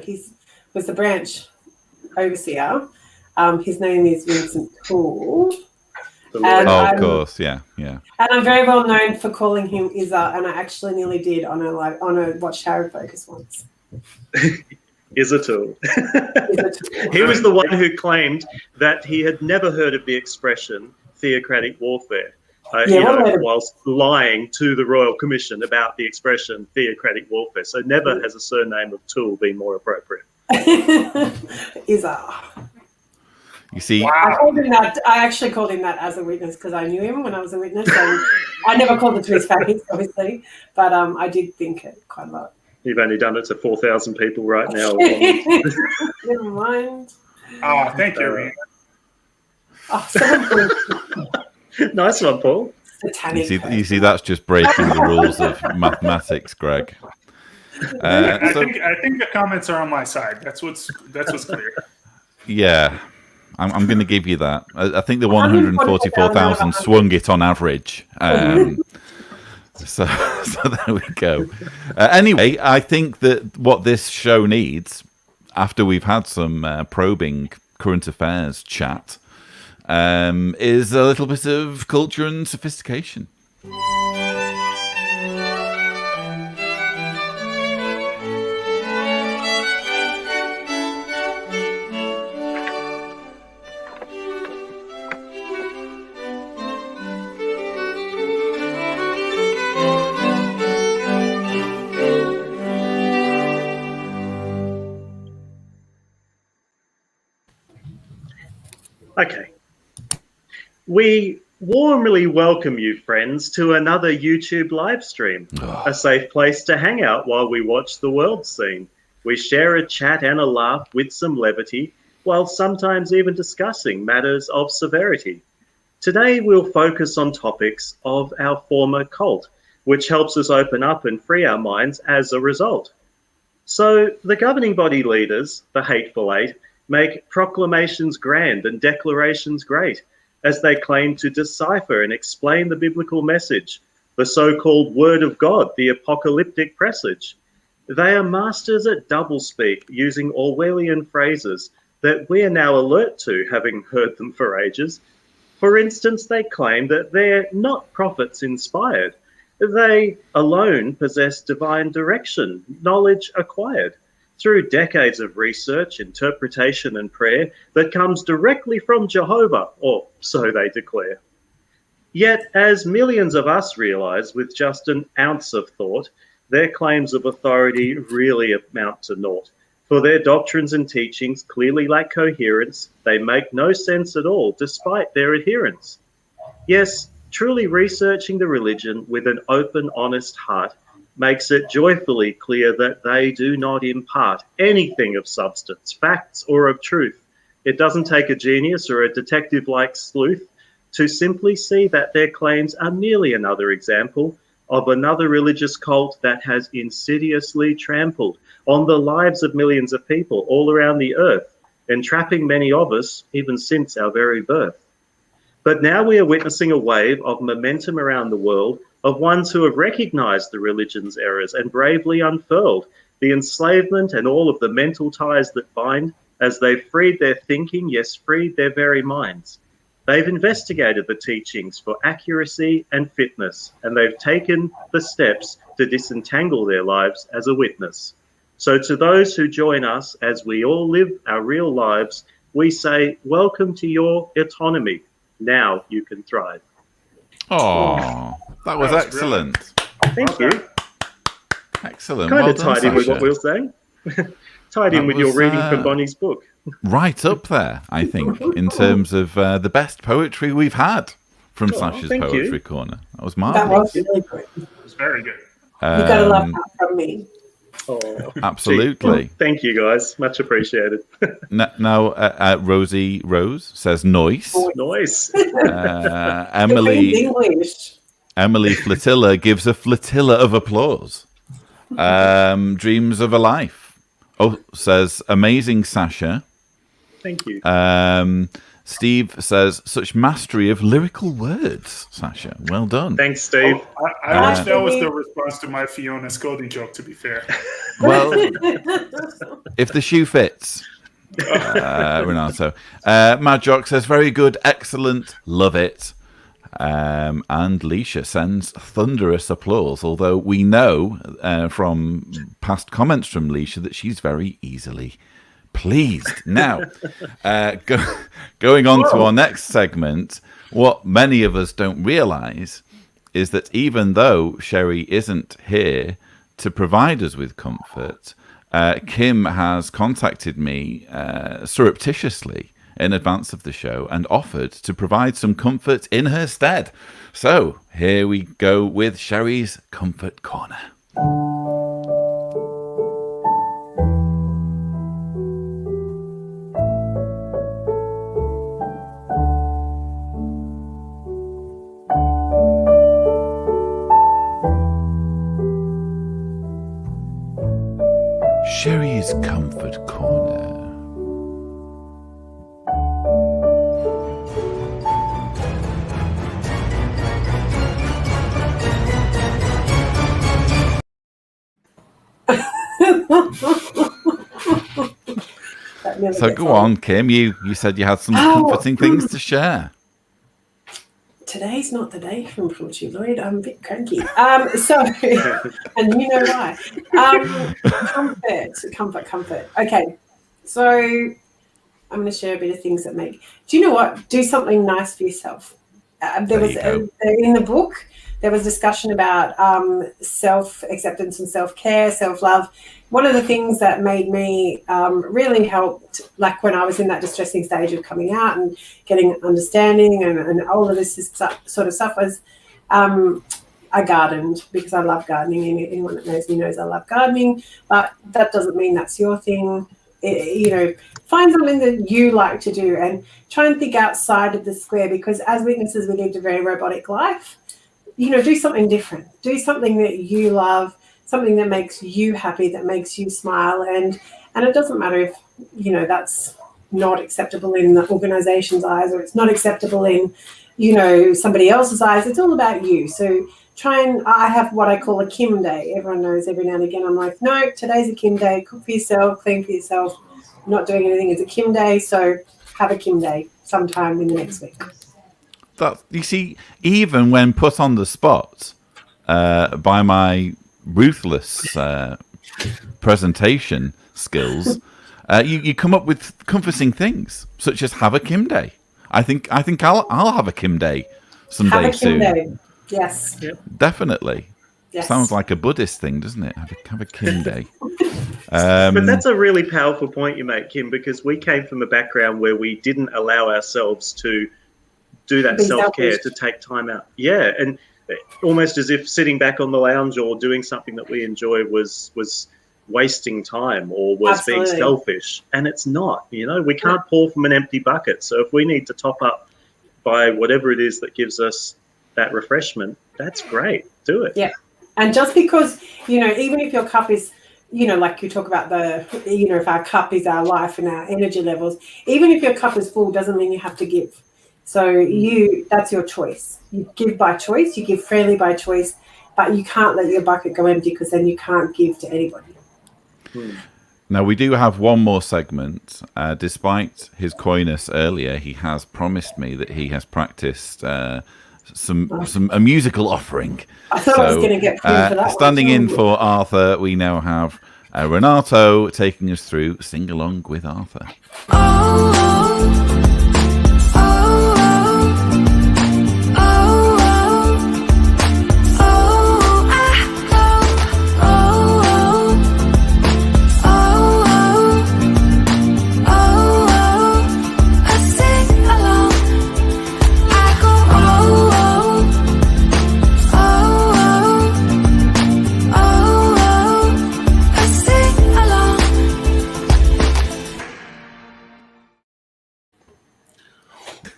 he was the branch overseer. His name is Vincent Poole. Of course, yeah. And I'm very well known for calling him Izza, and I actually nearly did on a Watchtower Focus once. Izzatul. He was the one who claimed that he had never heard of the expression theocratic warfare. whilst lying to the Royal Commission about the expression theocratic warfare. So never has a surname of Toole been more appropriate. You see, I actually called him that as a witness because I knew him when I was a witness. So I never called it to his face, obviously, but I did think it quite a lot. You've only done it to 4,000 people right now. Never mind. Oh, thank you, Rena. Nice one, Paul. You see, that's just breaking the rules of mathematics, Greg. I think the comments are on my side. That's what's clear. Yeah, I'm going to give you that. I think the 144,000 swung it on average. So there we go. Anyway, I think that what this show needs, after we've had some probing current affairs chat, is a little bit of culture and sophistication. Okay. We warmly welcome you, friends, to another YouTube live stream, a safe place to hang out while we watch the world scene. We share a chat and a laugh with some levity, while sometimes even discussing matters of severity. Today we'll focus on topics of our former cult, which helps us open up and free our minds as a result. So the governing body leaders, the Hateful Eight, make proclamations grand and declarations great, as they claim to decipher and explain the biblical message, the so-called Word of God, the apocalyptic presage. They are masters at doublespeak, using Orwellian phrases that we are now alert to, having heard them for ages. For instance, they claim that they're not prophets inspired. They alone possess divine direction, knowledge acquired through decades of research, interpretation, and prayer that comes directly from Jehovah, or so they declare. Yet, as millions of us realise with just an ounce of thought, their claims of authority really amount to naught. For their doctrines and teachings clearly lack coherence, they make no sense at all, despite their adherence. Yes, truly researching the religion with an open, honest heart makes it joyfully clear that they do not impart anything of substance, facts, or of truth. It doesn't take a genius or a detective-like sleuth to simply see that their claims are merely another example of another religious cult that has insidiously trampled on the lives of millions of people all around the earth, entrapping many of us even since our very birth. But now we are witnessing a wave of momentum around the world of ones who have recognized the religion's errors and bravely unfurled the enslavement and all of the mental ties that bind, as they've freed their thinking, yes, freed their very minds. They've investigated the teachings for accuracy and fitness, and they've taken the steps to disentangle their lives as a witness. So to those who join us as we all live our real lives, we say, welcome to your autonomy. Now you can thrive. Oh, that was excellent. Thank you. Excellent. Kind Well of done, tied in with Sasha. what we were saying. Tied in That with your was, reading from Bonnie's book. Right up there, I think, in terms of the best poetry we've had from Sasha's thank you. Poetry Corner. That was That marvellous. was really good. It was very good. You got a lot from me. Oh, Absolutely. gee. Thank you, guys. Much appreciated. Now, Rosie Rose says noise. Nice. Emily Flotilla gives a flotilla of applause. Dreams of a life. Oh, says amazing Sasha. Thank you. Steve says such mastery of lyrical words, Sasha. Well done. Thanks, Steve. I wish that was the response to my Fiona Scully joke, to be fair. Well, if the shoe fits. Renato. Mad Jock says very good, excellent, love it. And Leisha sends thunderous applause, although we know from past comments from Leisha that she's very easily pleased. Now, going on to our next segment, what many of us don't realise is that even though Sherry isn't here to provide us with comfort, Kim has contacted me surreptitiously in advance of the show and offered to provide some comfort in her stead. So here we go with Sherry's Comfort Corner. Sherry's Comfort Corner. So go on, Kim. You said you had some comforting things to share. Today's not the day from Flotilla. I'm a bit cranky. And you know why. Comfort. Okay, so I'm going to share a bit of things that make. Do you know what? Do something nice for yourself. In the book, there was discussion about self-acceptance and self-care, self-love. One of the things that made me really helped, like when I was in that distressing stage of coming out and getting understanding and all of this sort of stuff, was I gardened because I love gardening. Anyone that knows me knows I love gardening, but that doesn't mean that's your thing. Find something that you like to do and try and think outside of the square, because as witnesses, we live a very robotic life. Do something different. Do something that you love, something that makes you happy, that makes you smile. And it doesn't matter if, that's not acceptable in the organization's eyes, or it's not acceptable in, somebody else's eyes. It's all about you. So I have what I call a Kim day. Everyone knows every now and again I'm like, no, today's a Kim day. Cook for yourself, clean for yourself. Not doing anything is a Kim day. So have a Kim day sometime in the next week. That, you see, even when put on the spot by my ruthless presentation skills, you come up with comforting things, such as have a Kim day. I think I'll have a Kim day someday soon. Have a Kim day. Yes. Yep. Definitely. Yes. Sounds like a Buddhist thing, doesn't it? Have a Kim day. But that's a really powerful point you make, Kim, because we came from a background where we didn't allow ourselves to do that self-care, to take time out. Yeah, and almost as if sitting back on the lounge or doing something that we enjoy was wasting time or was being selfish. And it's not, we can't pour from an empty bucket. So if we need to top up by whatever it is that gives us that refreshment, that's great. Do it. Yeah. And just because, even if your cup is, like you talk about if our cup is our life and our energy levels, even if your cup is full doesn't mean you have to give. So that's your choice. You give by choice, you give freely by choice, but you can't let your bucket go empty, because then you can't give to anybody. Now, we do have one more segment. Despite his coyness earlier, he has promised me that he has practiced a musical offering. I thought I was going to get paid for that. Standing in for Arthur, we now have Renato taking us through Sing Along with Arthur.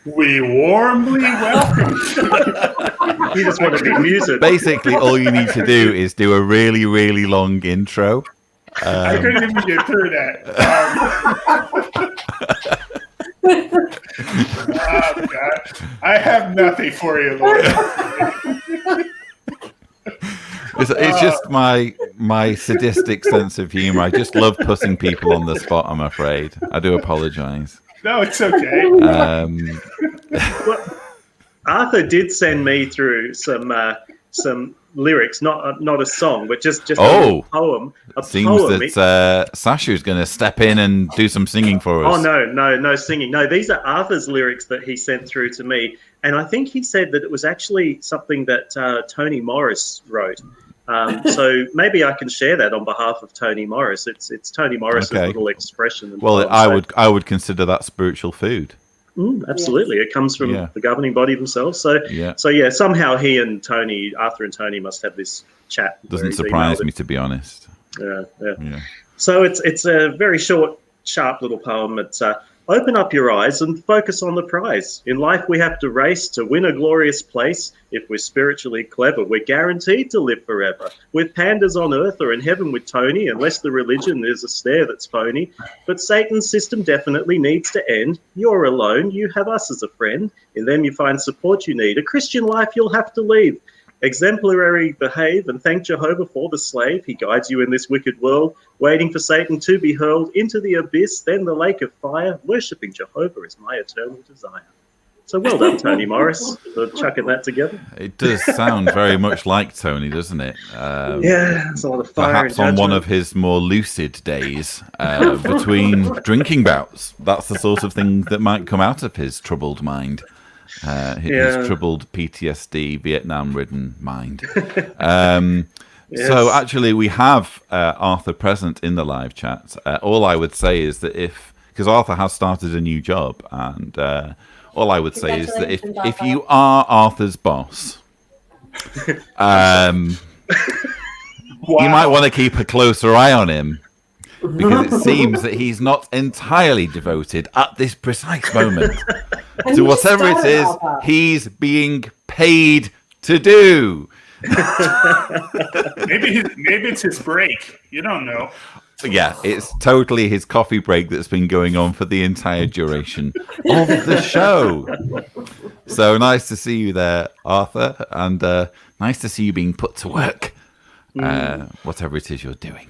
We warmly welcome. You just want to be music. Basically, all you need to do is do a really, really long intro. I couldn't even get through that. Oh, God. I have nothing for you, Lord. It's just my sadistic sense of humor. I just love putting people on the spot, I'm afraid. I do apologize. No, it's okay. Well, Arthur did send me through some lyrics, not a song, but just a poem. Seems that Sasha's going to step in and do some singing for us. Oh no singing. No, these are Arthur's lyrics that he sent through to me, and I think he said that it was actually something that Toni Morris wrote. So maybe I can share that on behalf of Toni Morris. It's Toni Morris's little expression. Well, I would consider that spiritual food. Absolutely, it comes from the governing body themselves. So somehow Arthur and Toni must have this chat. Doesn't surprise me, to be honest. Yeah. So it's a very short, sharp little poem. It's open up your eyes and focus on the prize. In life, we have to race to win a glorious place. If we're spiritually clever, we're guaranteed to live forever. With pandas on earth or in heaven with Tony, unless the religion is a snare that's phony. But Satan's system definitely needs to end. You're alone, you have us as a friend. In them you find support you need. A Christian life you'll have to lead. Exemplary behave and thank Jehovah for the slave. He guides you in this wicked world, waiting for Satan to be hurled into the abyss, then the lake of fire. Worshipping Jehovah is my eternal desire. So well done, Toni Morris, for chucking that together. It does sound very much like Tony, doesn't it? There's a lot of fire. Perhaps on one of his more lucid days between drinking bouts. That's the sort of thing that might come out of his troubled mind. His troubled PTSD, Vietnam-ridden mind. Yes. So actually, we have Arthur present in the live chat. All I would say is that because Arthur has started a new job, and all I would say is that if you are Arthur's boss, you might want to keep a closer eye on him. Because it seems that he's not entirely devoted at this precise moment to whatever it is he's being paid to do. Maybe it's his break. You don't know. Yeah, it's totally his coffee break that's been going on for the entire duration of the show. So nice to see you there, Arthur, and nice to see you being put to work, whatever it is you're doing.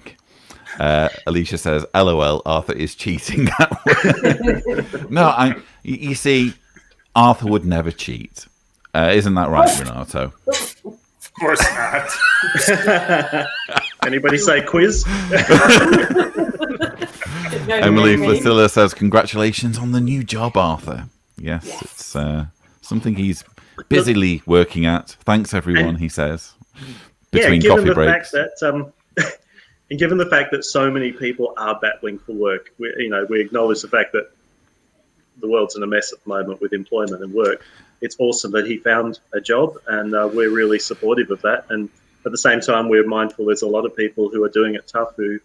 Alicia says, LOL, Arthur is cheating at work. No, you see, Arthur would never cheat. Isn't that right, Renato? Of course not. Anybody say quiz? Emily Flotilla says, congratulations on the new job, Arthur. Yes. It's something he's busily working at. Thanks, everyone, he says. Between coffee breaks. And given the fact that so many people are battling for work, we acknowledge the fact that the world's in a mess at the moment with employment and work. It's awesome that he found a job, and we're really supportive of that. And at the same time, we're mindful there's a lot of people who are doing it tough who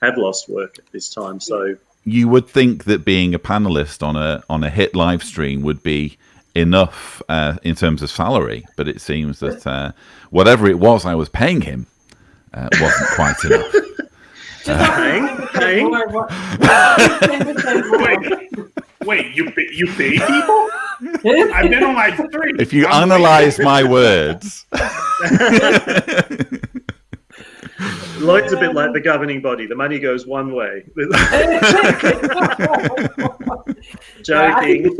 have lost work at this time. So you would think that being a panelist on a hit live stream would be enough in terms of salary, but it seems that whatever it was I was paying him wasn't quite enough. Wait, you pay people? I've been on like 3. If you analyze my words. Lloyd's a bit like the governing body. The money goes one way. Joking.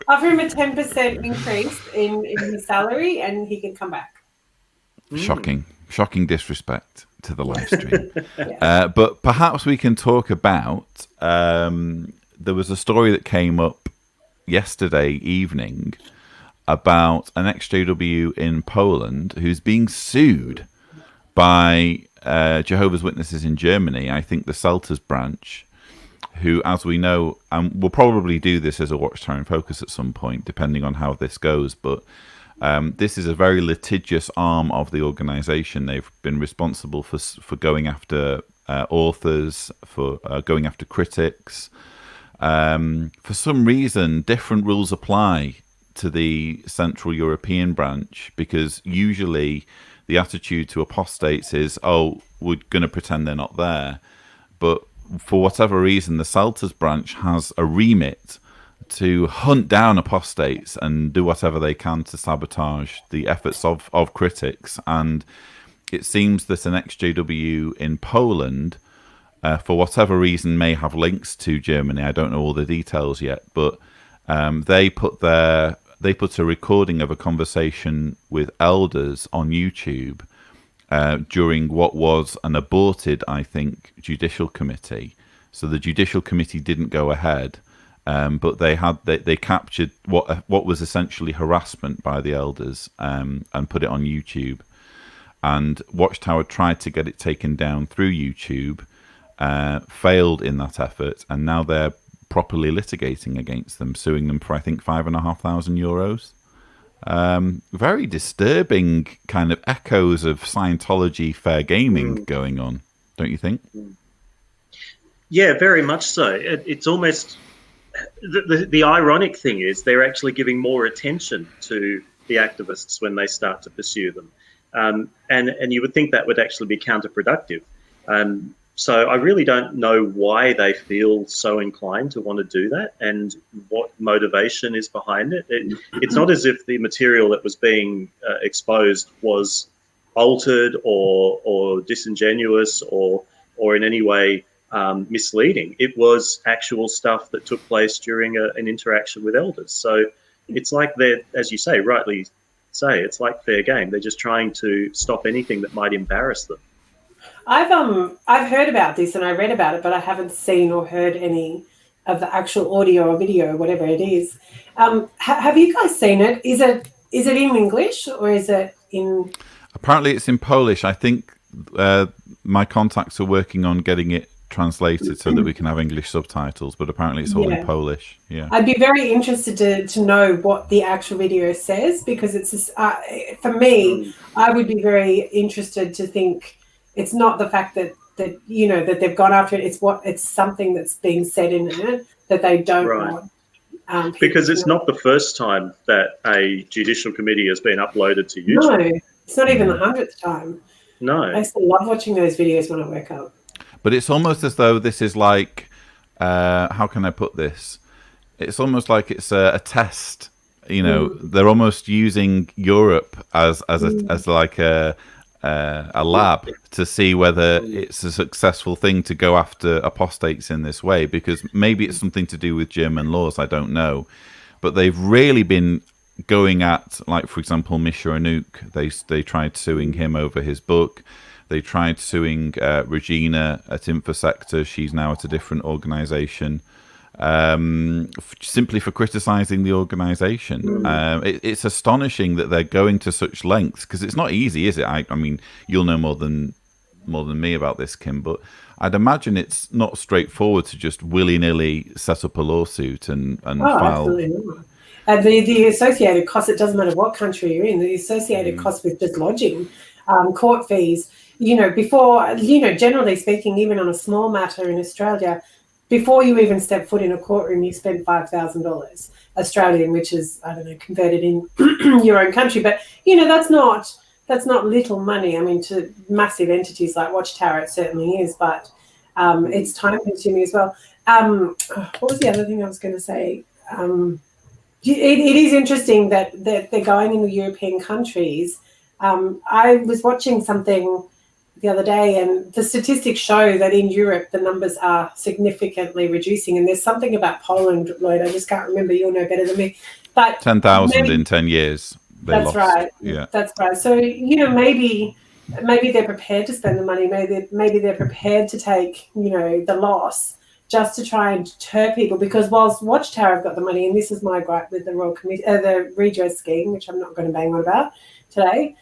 Offer him a 10% increase in his salary, and he can come back. Shocking disrespect to the live stream. But perhaps we can talk about, there was a story that came up yesterday evening about an ex-JW in Poland who's being sued by Jehovah's Witnesses in Germany, I think the Selters branch, who, as we know, and we'll probably do this as a Watchtower in Focus at some point, depending on how this goes, but this is a very litigious arm of the organisation. They've been responsible for going after authors, for going after critics. For some reason, different rules apply to the Central European branch, because usually the attitude to apostates is, oh, we're going to pretend they're not there. But for whatever reason, the Selters branch has a remit to hunt down apostates and do whatever they can to sabotage the efforts of critics. And it seems that an ex-JW in Poland, for whatever reason, may have links to Germany. I don't know all the details yet, but they put a recording of a conversation with elders on YouTube during what was an aborted, I think, judicial committee. So the judicial committee didn't go ahead, but they captured what was essentially harassment by the elders and put it on YouTube. And Watchtower tried to get it taken down through YouTube, failed in that effort, and now they're properly litigating against them, suing them for I think €5,500. Very disturbing kind of echoes of Scientology fair gaming going on, don't you think? Yeah, very much so. It's almost the ironic thing is they're actually giving more attention to the activists when they start to pursue them, and you would think that would actually be counterproductive. So I really don't know why they feel so inclined to want to do that and what motivation is behind it. It's not as if the material that was being exposed was altered or disingenuous or in any way misleading. It was actual stuff that took place during an interaction with elders. So it's like they're, as you say, rightly say, it's like fair game. They're just trying to stop anything that might embarrass them. I've heard about this and I read about it, but I haven't seen or heard any of the actual audio or video, whatever it is. Have you guys seen it? Is it in English or is it in? Apparently, it's in Polish. I think my contacts are working on getting it translated so that we can have English subtitles. But apparently, it's all in Polish. Yeah, I'd be very interested to know what the actual video says because it's for me. I would be very interested to think. It's not the fact that they've gone after it. It's something that's being said in it that they don't want. Because it's not the first time that a judicial committee has been uploaded to YouTube. No, it's not even the 100th time. No, I still love watching those videos when I wake up. But it's almost as though this is like, how can I put this? It's almost like it's a test. They're almost using Europe as like a lab to see whether it's a successful thing to go after apostates in this way, because maybe it's something to do with German laws, I don't know. But they've really been going at, like, for example, Misha Anouk. They tried suing him over his book. They tried suing Regina at Infosector. She's now at a different organization. Simply for criticizing the organization. It's astonishing that they're going to such lengths, because it's not easy, is it? I mean, you'll know more than me about this, Kim, but I'd imagine it's not straightforward to just willy-nilly set up a lawsuit and file. Absolutely not. And the associated costs, it doesn't matter what country you're in, the associated costs with just lodging, court fees, before, generally speaking, even on a small matter in Australia, before you even step foot in a courtroom, you spend $5,000 Australian, which is, I don't know, converted in your own country. But, that's not little money. I mean, to massive entities like Watchtower, it certainly is, but it's time consuming as well. What was the other thing I was going to say? It is interesting that they're going in the European countries. I was watching something the other day, and the statistics show that in Europe the numbers are significantly reducing. And there's something about Poland, Lloyd, I just can't remember. You'll know better than me. But 10,000 in 10 years. That's right. Yeah, that's right. So maybe they're prepared to spend the money. Maybe they're prepared to take the loss just to try and deter people. Because whilst Watchtower have got the money, and this is my gripe with the Royal Committee, the redress scheme, which I'm not going to bang on about today.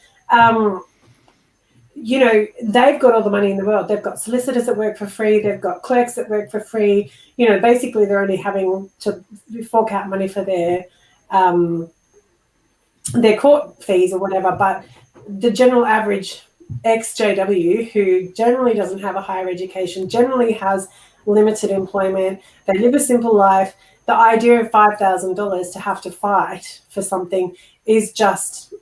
They've got all the money in the world. They've got solicitors that work for free. They've got clerks that work for free. Basically they're only having to fork out money for their court fees or whatever. But the general average ex-JW, who generally doesn't have a higher education, generally has limited employment, they live a simple life, the idea of $5,000 to have to fight for something is just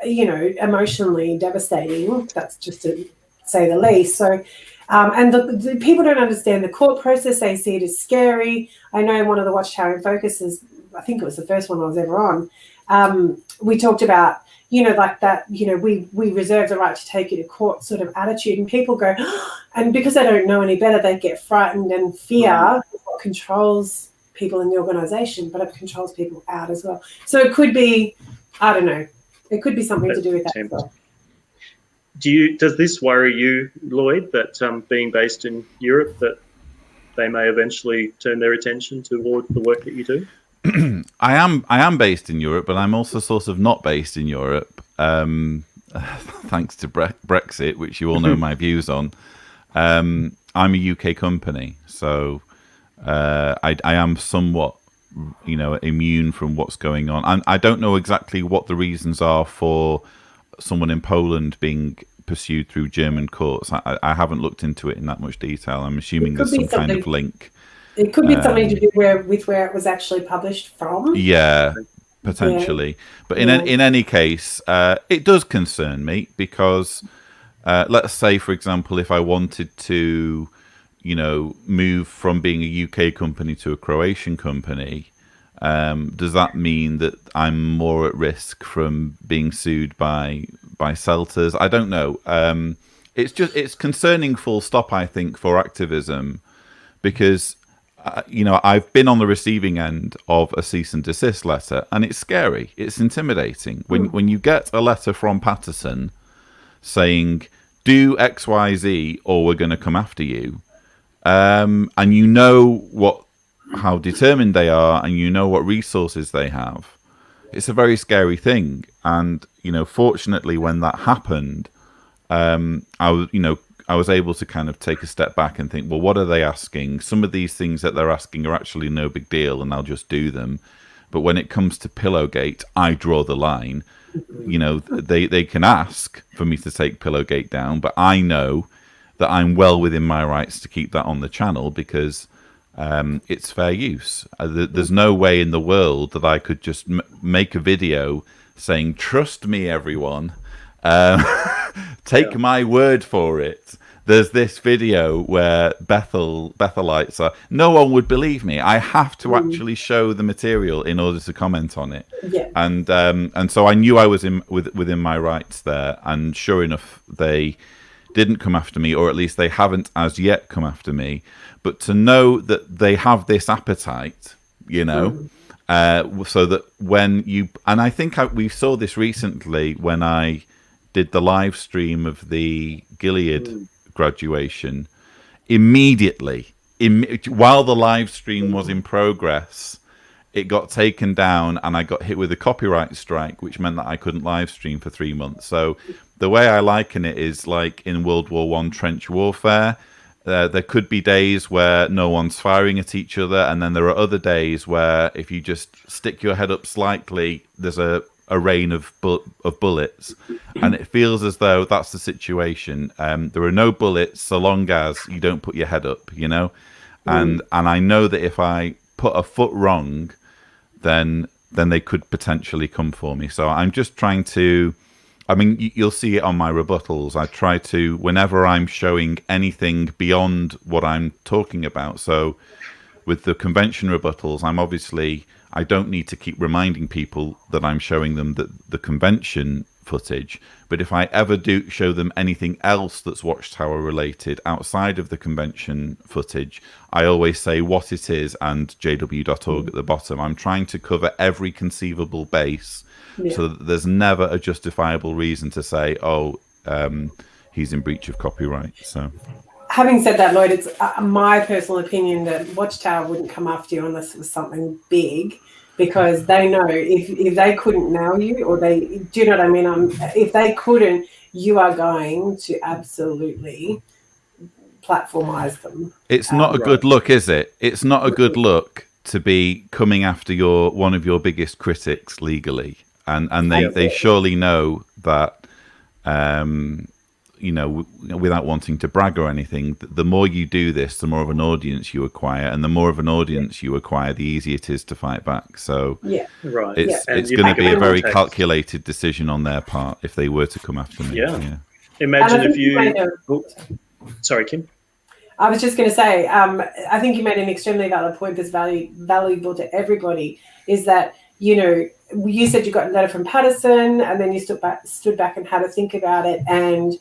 emotionally devastating. That's just to say the least. So, and the people don't understand the court process. They see it as scary. I know one of the Watchtower in Focuses, I think it was the first one I was ever on. We talked about, like that, we reserve the right to take you to court sort of attitude, and people go, and because they don't know any better, they get frightened, and fear is what controls people in the organisation, but it controls people out as well. So it could be, I don't know. It could be something to do with that as well. Does this worry you, Lloyd, that being based in Europe, that they may eventually turn their attention toward the work that you do? I am based in Europe, but I'm also sort of not based in Europe. Thanks to Brexit, which you all know my views on. I'm a UK company, so I am somewhat, immune from what's going on. And I don't know exactly what the reasons are for someone in Poland being pursued through German courts. I haven't looked into it in that much detail. I'm assuming there's some kind of link. It could be something to do with where it was actually published from. Yeah, potentially. Yeah. But in any case, it does concern me because, let's say, for example, if I wanted to, move from being a UK company to a Croatian company, does that mean that I'm more at risk from being sued by Celtas? I don't know. It's concerning, full stop, I think, for activism, because I've been on the receiving end of a cease and desist letter, and it's scary. It's intimidating. When you get a letter from Patterson saying, do X, Y, Z, or we're going to come after you, and you know how determined they are, and you know what resources they have, it's a very scary thing. And, fortunately, when that happened, I was able to kind of take a step back and think, well, what are they asking? Some of these things that they're asking are actually no big deal, and I'll just do them. But when it comes to Pillowgate, I draw the line. They can ask for me to take Pillowgate down, but I know that I'm well within my rights to keep that on the channel because it's fair use. There's no way in the world that I could just make a video saying, trust me, everyone. Take my word for it. There's this video where Bethelites are. No one would believe me. I have to actually show the material in order to comment on it. Yeah. And so I knew I was within my rights there. And sure enough, they didn't come after me, or at least they haven't as yet come after me. But to know that they have this appetite, so that when you, and I think we saw this recently when I did the live stream of the Gilead graduation. Immediately, while the live stream was in progress, it got taken down and I got hit with a copyright strike, which meant that I couldn't live stream for 3 months. So the way I liken it is like in World War I trench warfare. There could be days where no one's firing at each other, and then there are other days where if you just stick your head up slightly, there's a rain of bullets, and it feels as though that's the situation. There are no bullets so long as you don't put your head up, and I know that if I put a foot wrong, then they could potentially come for me. So I'm just trying to, you'll see it on my rebuttals. I try to, whenever I'm showing anything beyond what I'm talking about. So with the convention rebuttals, I don't need to keep reminding people that I'm showing them the convention footage. But if I ever do show them anything else that's Watchtower related outside of the convention footage, I always say what it is and jw.org at the bottom. I'm trying to cover every conceivable base so that there's never a justifiable reason to say, he's in breach of copyright. So, having said that, Lloyd, it's my personal opinion that Watchtower wouldn't come after you unless it was something big, because they know if they couldn't nail you, or do you know what I mean? If they couldn't, you are going to absolutely platformize them. It's not a good look, is it? It's not a good look to be coming after one of your biggest critics legally, and they surely know that. Without wanting to brag or anything, the more you do this, the more of an audience you acquire, and the more of an audience you acquire, the easier it is to fight back. So it's going to be a very calculated decision on their part if they were to come after me. Yeah. Imagine if you... Sorry, Kim. I was just going to say, I think you made an extremely valid point that's valuable to everybody, is that, you said you got a letter from Patterson, and then you stood back and had to think about it, and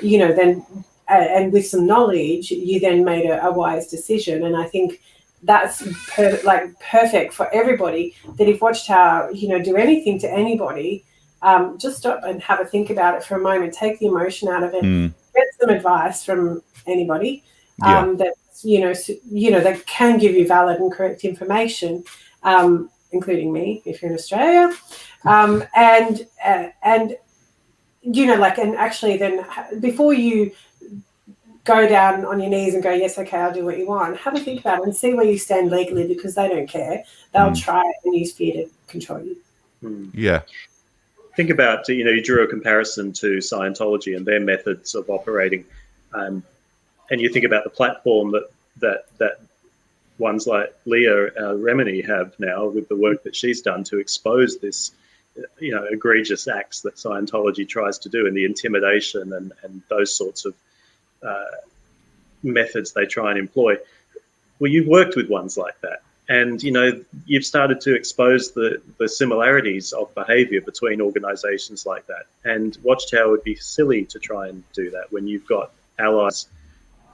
then and with some knowledge, you then made a wise decision. And I think that's perfect for everybody. That if Watchtower, do anything to anybody, just stop and have a think about it for a moment. Take the emotion out of it. Get some advice from anybody that that can give you valid and correct information, including me if you're in Australia, and actually then before you go down on your knees and go, yes, okay, I'll do what you want. Have a think about it and see where you stand legally, because they don't care. They'll try and use fear to control you. Yeah. Think about, you drew a comparison to Scientology and their methods of operating, and you think about the platform that ones like Leah Remini have now with the work that she's done to expose this, egregious acts that Scientology tries to do, and the intimidation and those sorts of methods they try and employ. Well, you've worked with ones like that, and you've started to expose the similarities of behavior between organizations like that. And Watchtower would be silly to try and do that when you've got allies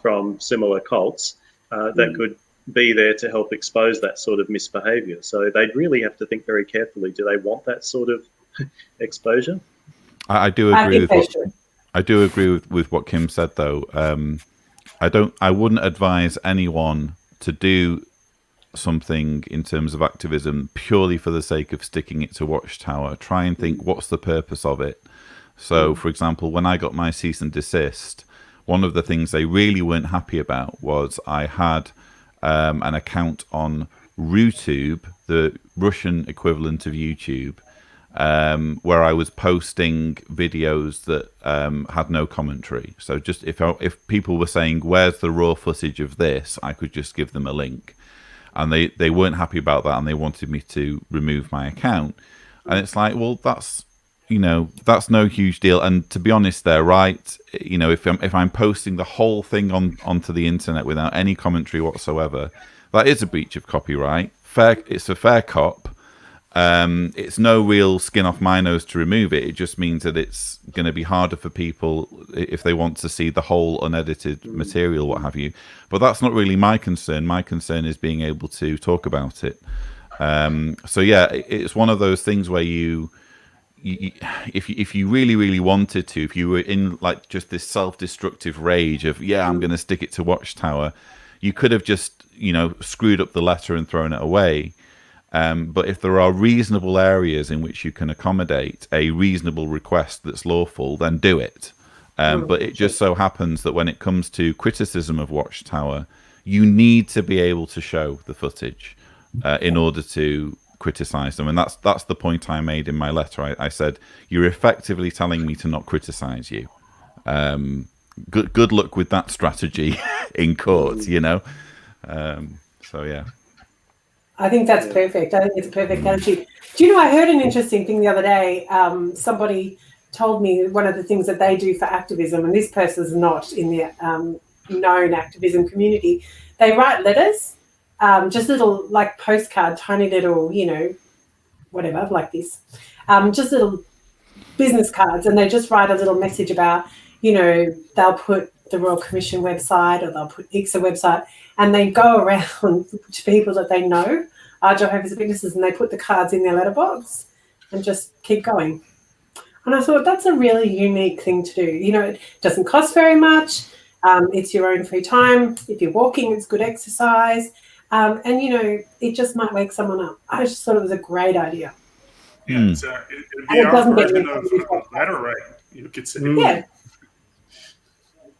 from similar cults that could be there to help expose that sort of misbehavior. So they'd really have to think very carefully. Do they want that sort of exposure? I do agree with what Kim said, though. I wouldn't advise anyone to do something in terms of activism purely for the sake of sticking it to Watchtower. Try and think, what's the purpose of it? So, for example, when I got my cease and desist, one of the things they really weren't happy about was I had an account on RuTube, the Russian equivalent of YouTube, where I was posting videos that had no commentary. So just if people were saying, where's the raw footage of this, I could just give them a link. And they weren't happy about that, and they wanted me to remove my account. And it's like, well, that's no huge deal. And to be honest, they're right. If I'm posting the whole thing onto the internet without any commentary whatsoever, that is a breach of copyright. It's a fair cop. It's no real skin off my nose to remove it. It just means that it's going to be harder for people if they want to see the whole unedited material, what have you. But that's not really my concern. My concern is being able to talk about it. So yeah, it's one of those things where if you really, really wanted to, if you were in like just this self-destructive rage of, I'm going to stick it to Watchtower, you could have just, screwed up the letter and thrown it away. But if there are reasonable areas in which you can accommodate a reasonable request that's lawful, then do it. But it just so happens that when it comes to criticism of Watchtower, you need to be able to show the footage in order to criticize them. And that's the point I made in my letter. I said, you're effectively telling me to not criticize you. Good luck with that strategy in court, So yeah. I think that's perfect. I think it's a perfect attitude. Do you know, I heard an interesting thing the other day. Somebody told me one of the things that they do for activism, and this person's not in the known activism community, they write letters, just little like postcard, tiny little, whatever, like this, just little business cards, and they just write a little message about, they'll put the Royal Commission website or they'll put ICSA website, and they go around to people that they know are Jehovah's Witnesses, and they put the cards in their letterbox and just keep going. And I thought that's a really unique thing to do. It doesn't cost very much. It's your own free time. If you're walking, it's good exercise. And, it just might wake someone up. I just thought it was a great idea. Yeah, it'd be our version of letter writing. You could say. Yeah.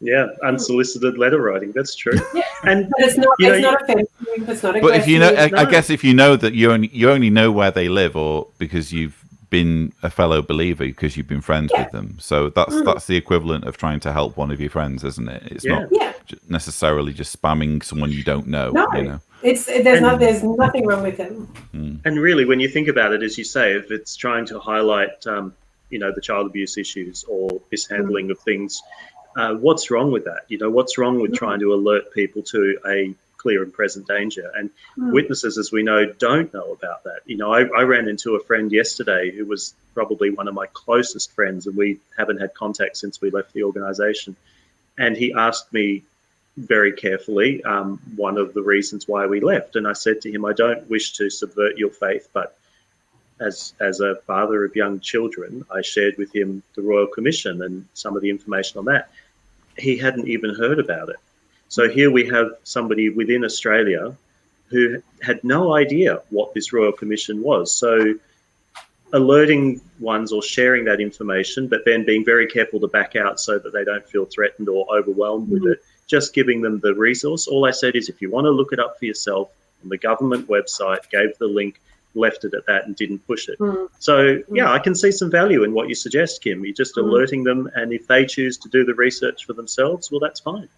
Yeah, unsolicited letter writing. That's true. Yeah. But it's not. It's not offensive. It's not aggressive. But if I guess if you know that you only know where they live, or because you've been a fellow believer because you've been friends with them, so that's the equivalent of trying to help one of your friends, isn't it? It's not necessarily just spamming someone you don't know. No, there's nothing wrong with it. And really, when you think about it, as you say, if it's trying to highlight, the child abuse issues or mishandling of things. What's wrong with that? What's wrong with trying to alert people to a clear and present danger? And witnesses, as we know, don't know about that. I ran into a friend yesterday who was probably one of my closest friends, and we haven't had contact since we left the organisation. And he asked me very carefully one of the reasons why we left. And I said to him, I don't wish to subvert your faith, but as a father of young children, I shared with him the Royal Commission and some of the information on that. He hadn't even heard about it. So here we have somebody within Australia who had no idea what this Royal Commission was. So alerting ones or sharing that information, but then being very careful to back out so that they don't feel threatened or overwhelmed with it, just giving them the resource. All I said is, if you want to look it up for yourself, on the government website, gave the link, left it at that and didn't push it. So, yeah, I can see some value in what you suggest, Kim. You're just alerting them, and if they choose to do the research for themselves, well, that's fine.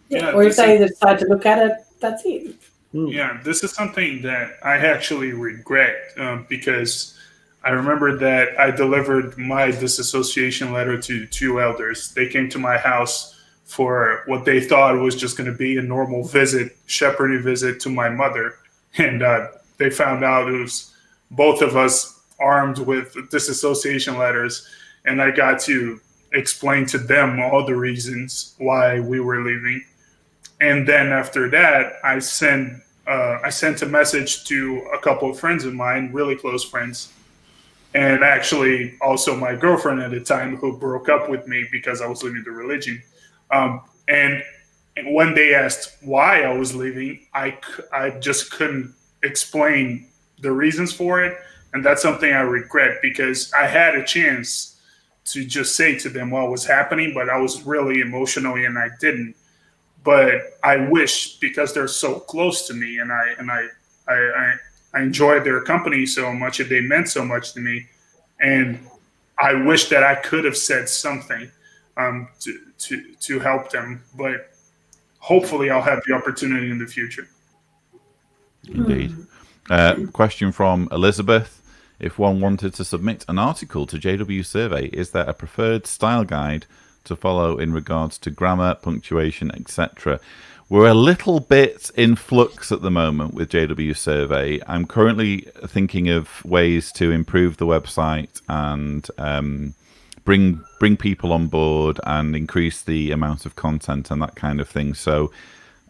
Yeah, or if they decide to look at it, that's it. Yeah, this is something that I actually regret because I remember that I delivered my disassociation letter to 2 elders. They came to my house for what they thought was just going to be a normal visit, shepherding visit to my mother. And they found out it was both of us armed with disassociation letters. And I got to explain to them all the reasons why we were leaving. And then after that, I sent a message to a couple of friends of mine, really close friends, and actually also my girlfriend at the time, who broke up with me because I was leaving the religion. And when they asked why I was leaving, I just couldn't explain the reasons for it. And that's something I regret, because I had a chance to just say to them what was happening, but I was really emotional and I didn't. But I wish, because they're so close to me and I enjoyed their company so much and they meant so much to me. And I wish that I could have said something to help them. But hopefully I'll have the opportunity in the future. Indeed. Question from Elizabeth. If one wanted to submit an article to JWsurvey, is there a preferred style guide to follow in regards to grammar, punctuation, etc.? We're a little bit in flux at the moment with JWsurvey. I'm currently thinking of ways to improve the website and bring people on board and increase the amount of content and that kind of thing. So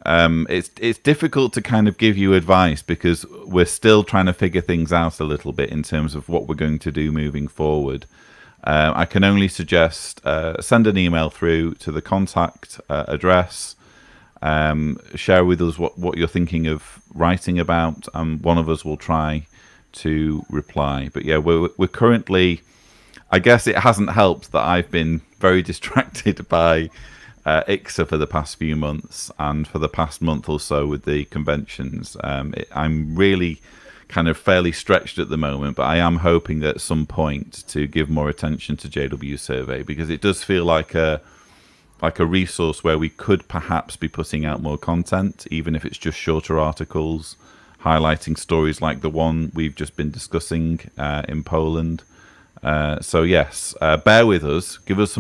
it's difficult to kind of give you advice, because we're still trying to figure things out a little bit in terms of what we're going to do moving forward. I can only suggest send an email through to the contact address. Share with us what you're thinking of writing about, and one of us will try to reply. But yeah, we're currently, I guess it hasn't helped that I've been very distracted by ICSA for the past few months, and for the past month or so with the conventions. I'm really kind of fairly stretched at the moment, but I am hoping at some point to give more attention to JWsurvey, because it does feel like a resource where we could perhaps be putting out more content, even if it's just shorter articles highlighting stories like the one we've just been discussing in Poland. So yes, bear with us. Give us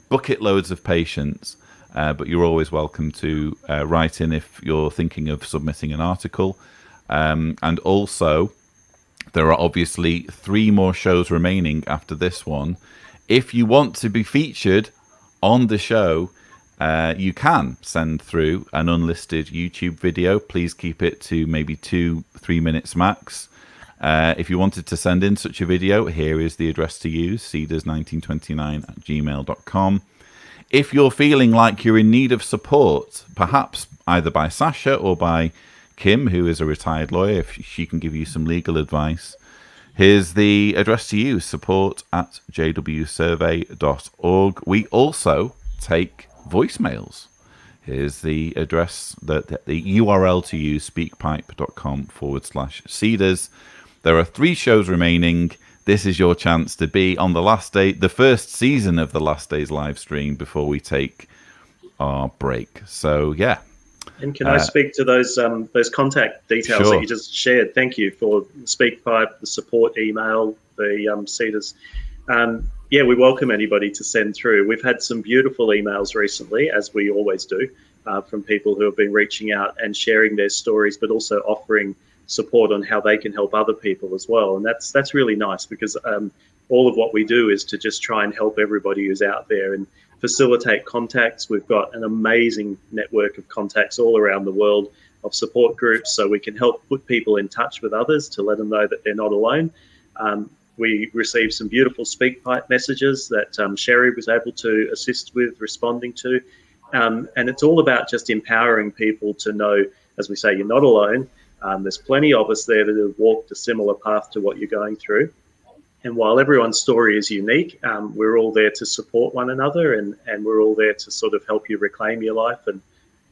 bucket loads of patience, but you're always welcome to write in if you're thinking of submitting an article. And also, there are obviously 3 more shows remaining after this one. If you want to be featured on the show, you can send through an unlisted YouTube video. Please keep it to maybe 2-3 minutes max. If you wanted to send in such a video, here is the address to use, cedars1929@gmail.com. If you're feeling like you're in need of support, perhaps either by Sasha or by Kim, who is a retired lawyer, if she can give you some legal advice, here's the address to use, support@jwsurvey.org. We also take voicemails. Here's the address, the URL to use, speakpipe.com/Cedars. There are 3 shows remaining. This is your chance to be on the last day, the first season of the Last Days live stream, before we take our break. So, yeah. And can I speak to those contact details that you just shared? Thank you for SpeakPipe, the support email, the Cedars. Yeah, we welcome anybody to send through. We've had some beautiful emails recently, as we always do, from people who have been reaching out and sharing their stories, but also offering support on how they can help other people as well. And that's really nice, because all of what we do is to just try and help everybody who's out there and facilitate contacts. We've got an amazing network of contacts all around the world of support groups, so we can help put people in touch with others to let them know that they're not alone. We received some beautiful SpeakPipe messages that Sherry was able to assist with responding to. And it's all about just empowering people to know, as we say, you're not alone. There's plenty of us there that have walked a similar path to what you're going through. And while everyone's story is unique, we're all there to support one another, and we're all there to sort of help you reclaim your life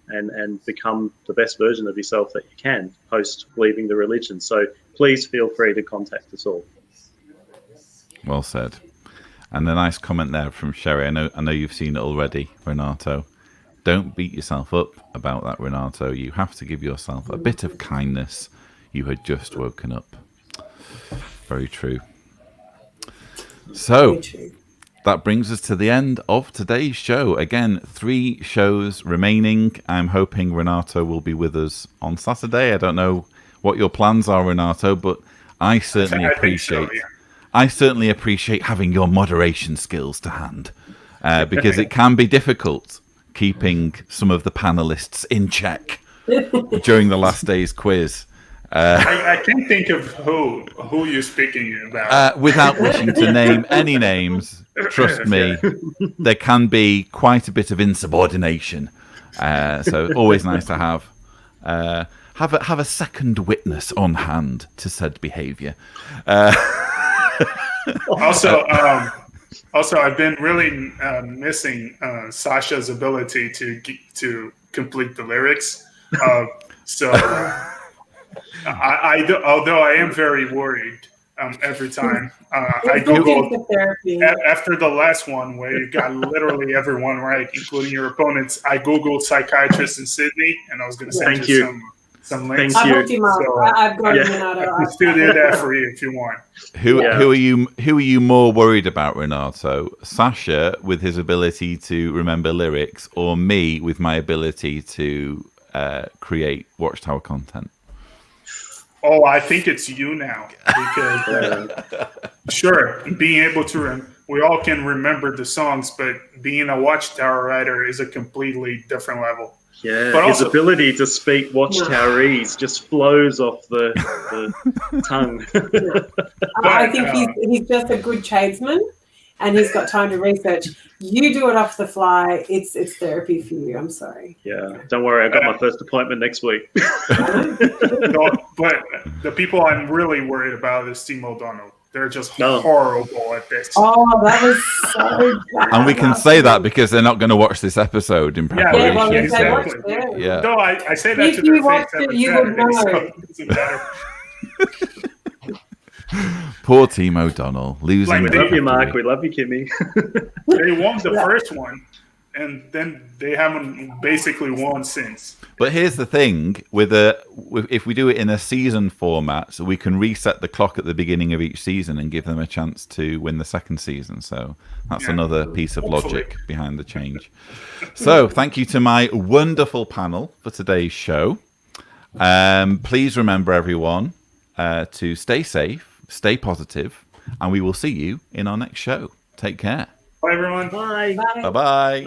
and become the best version of yourself that you can post leaving the religion. So please feel free to contact us all. Well said. And a nice comment there from Sherry. I know you've seen it already, Renato. Don't beat yourself up about that, Renato. You have to give yourself a bit of kindness. You had just woken up. Very true. So that brings us to the end of today's show. Again, 3 shows remaining. I'm hoping Renato will be with us on Saturday. I don't know what your plans are, Renato, but I certainly appreciate having your moderation skills to hand, because it can be difficult keeping some of the panelists in check during the last day's quiz. I can't think of who you're speaking about. Without wishing to name any names, trust me, there can be quite a bit of insubordination. So always nice to have a second witness on hand to said behaviour. Also, I've been really missing Sasha's ability to complete the lyrics. Although I am very worried every time. I googled after the last one where you got literally everyone right, including your opponents. I googled psychiatrist in Sydney, and I was going to send you some links. Thank you. I've got Renato. I still do that for you if you want. Who are you more worried about, Renato? Sasha with his ability to remember lyrics, or me with my ability to create Watchtower content? Oh, I think it's you now, because sure, being able to we all can remember the songs, but being a Watchtower writer is a completely different level. Yeah, but his also, ability to speak Watchtowerese just flows off the tongue. I think he's just a good tradesman, and he's got time to research. You do it off the fly. It's therapy for you. I'm sorry. Yeah, don't worry. I got my first appointment next week. No, but the people I'm really worried about is Steve O'Donnell. They're just horrible at this. Oh, that was so bad. And we can say that because they're not going to watch this episode in preparation. Yeah, well, exactly. Yeah. No, I say that if to you their watched face it, you would know. so it doesn't matter. Poor Team O'Donnell losing. We love you, Mark. We love you, Kimmy. They won the first one, and then they haven't basically won since. But here's the thing: if we do it in a season format, so we can reset the clock at the beginning of each season and give them a chance to win the second season. So that's another piece of logic behind the change. So thank you to my wonderful panel for today's show. Please remember, everyone, to stay safe, stay positive, and we will see you in our next show. Take care. Bye, everyone. Bye. Bye-bye.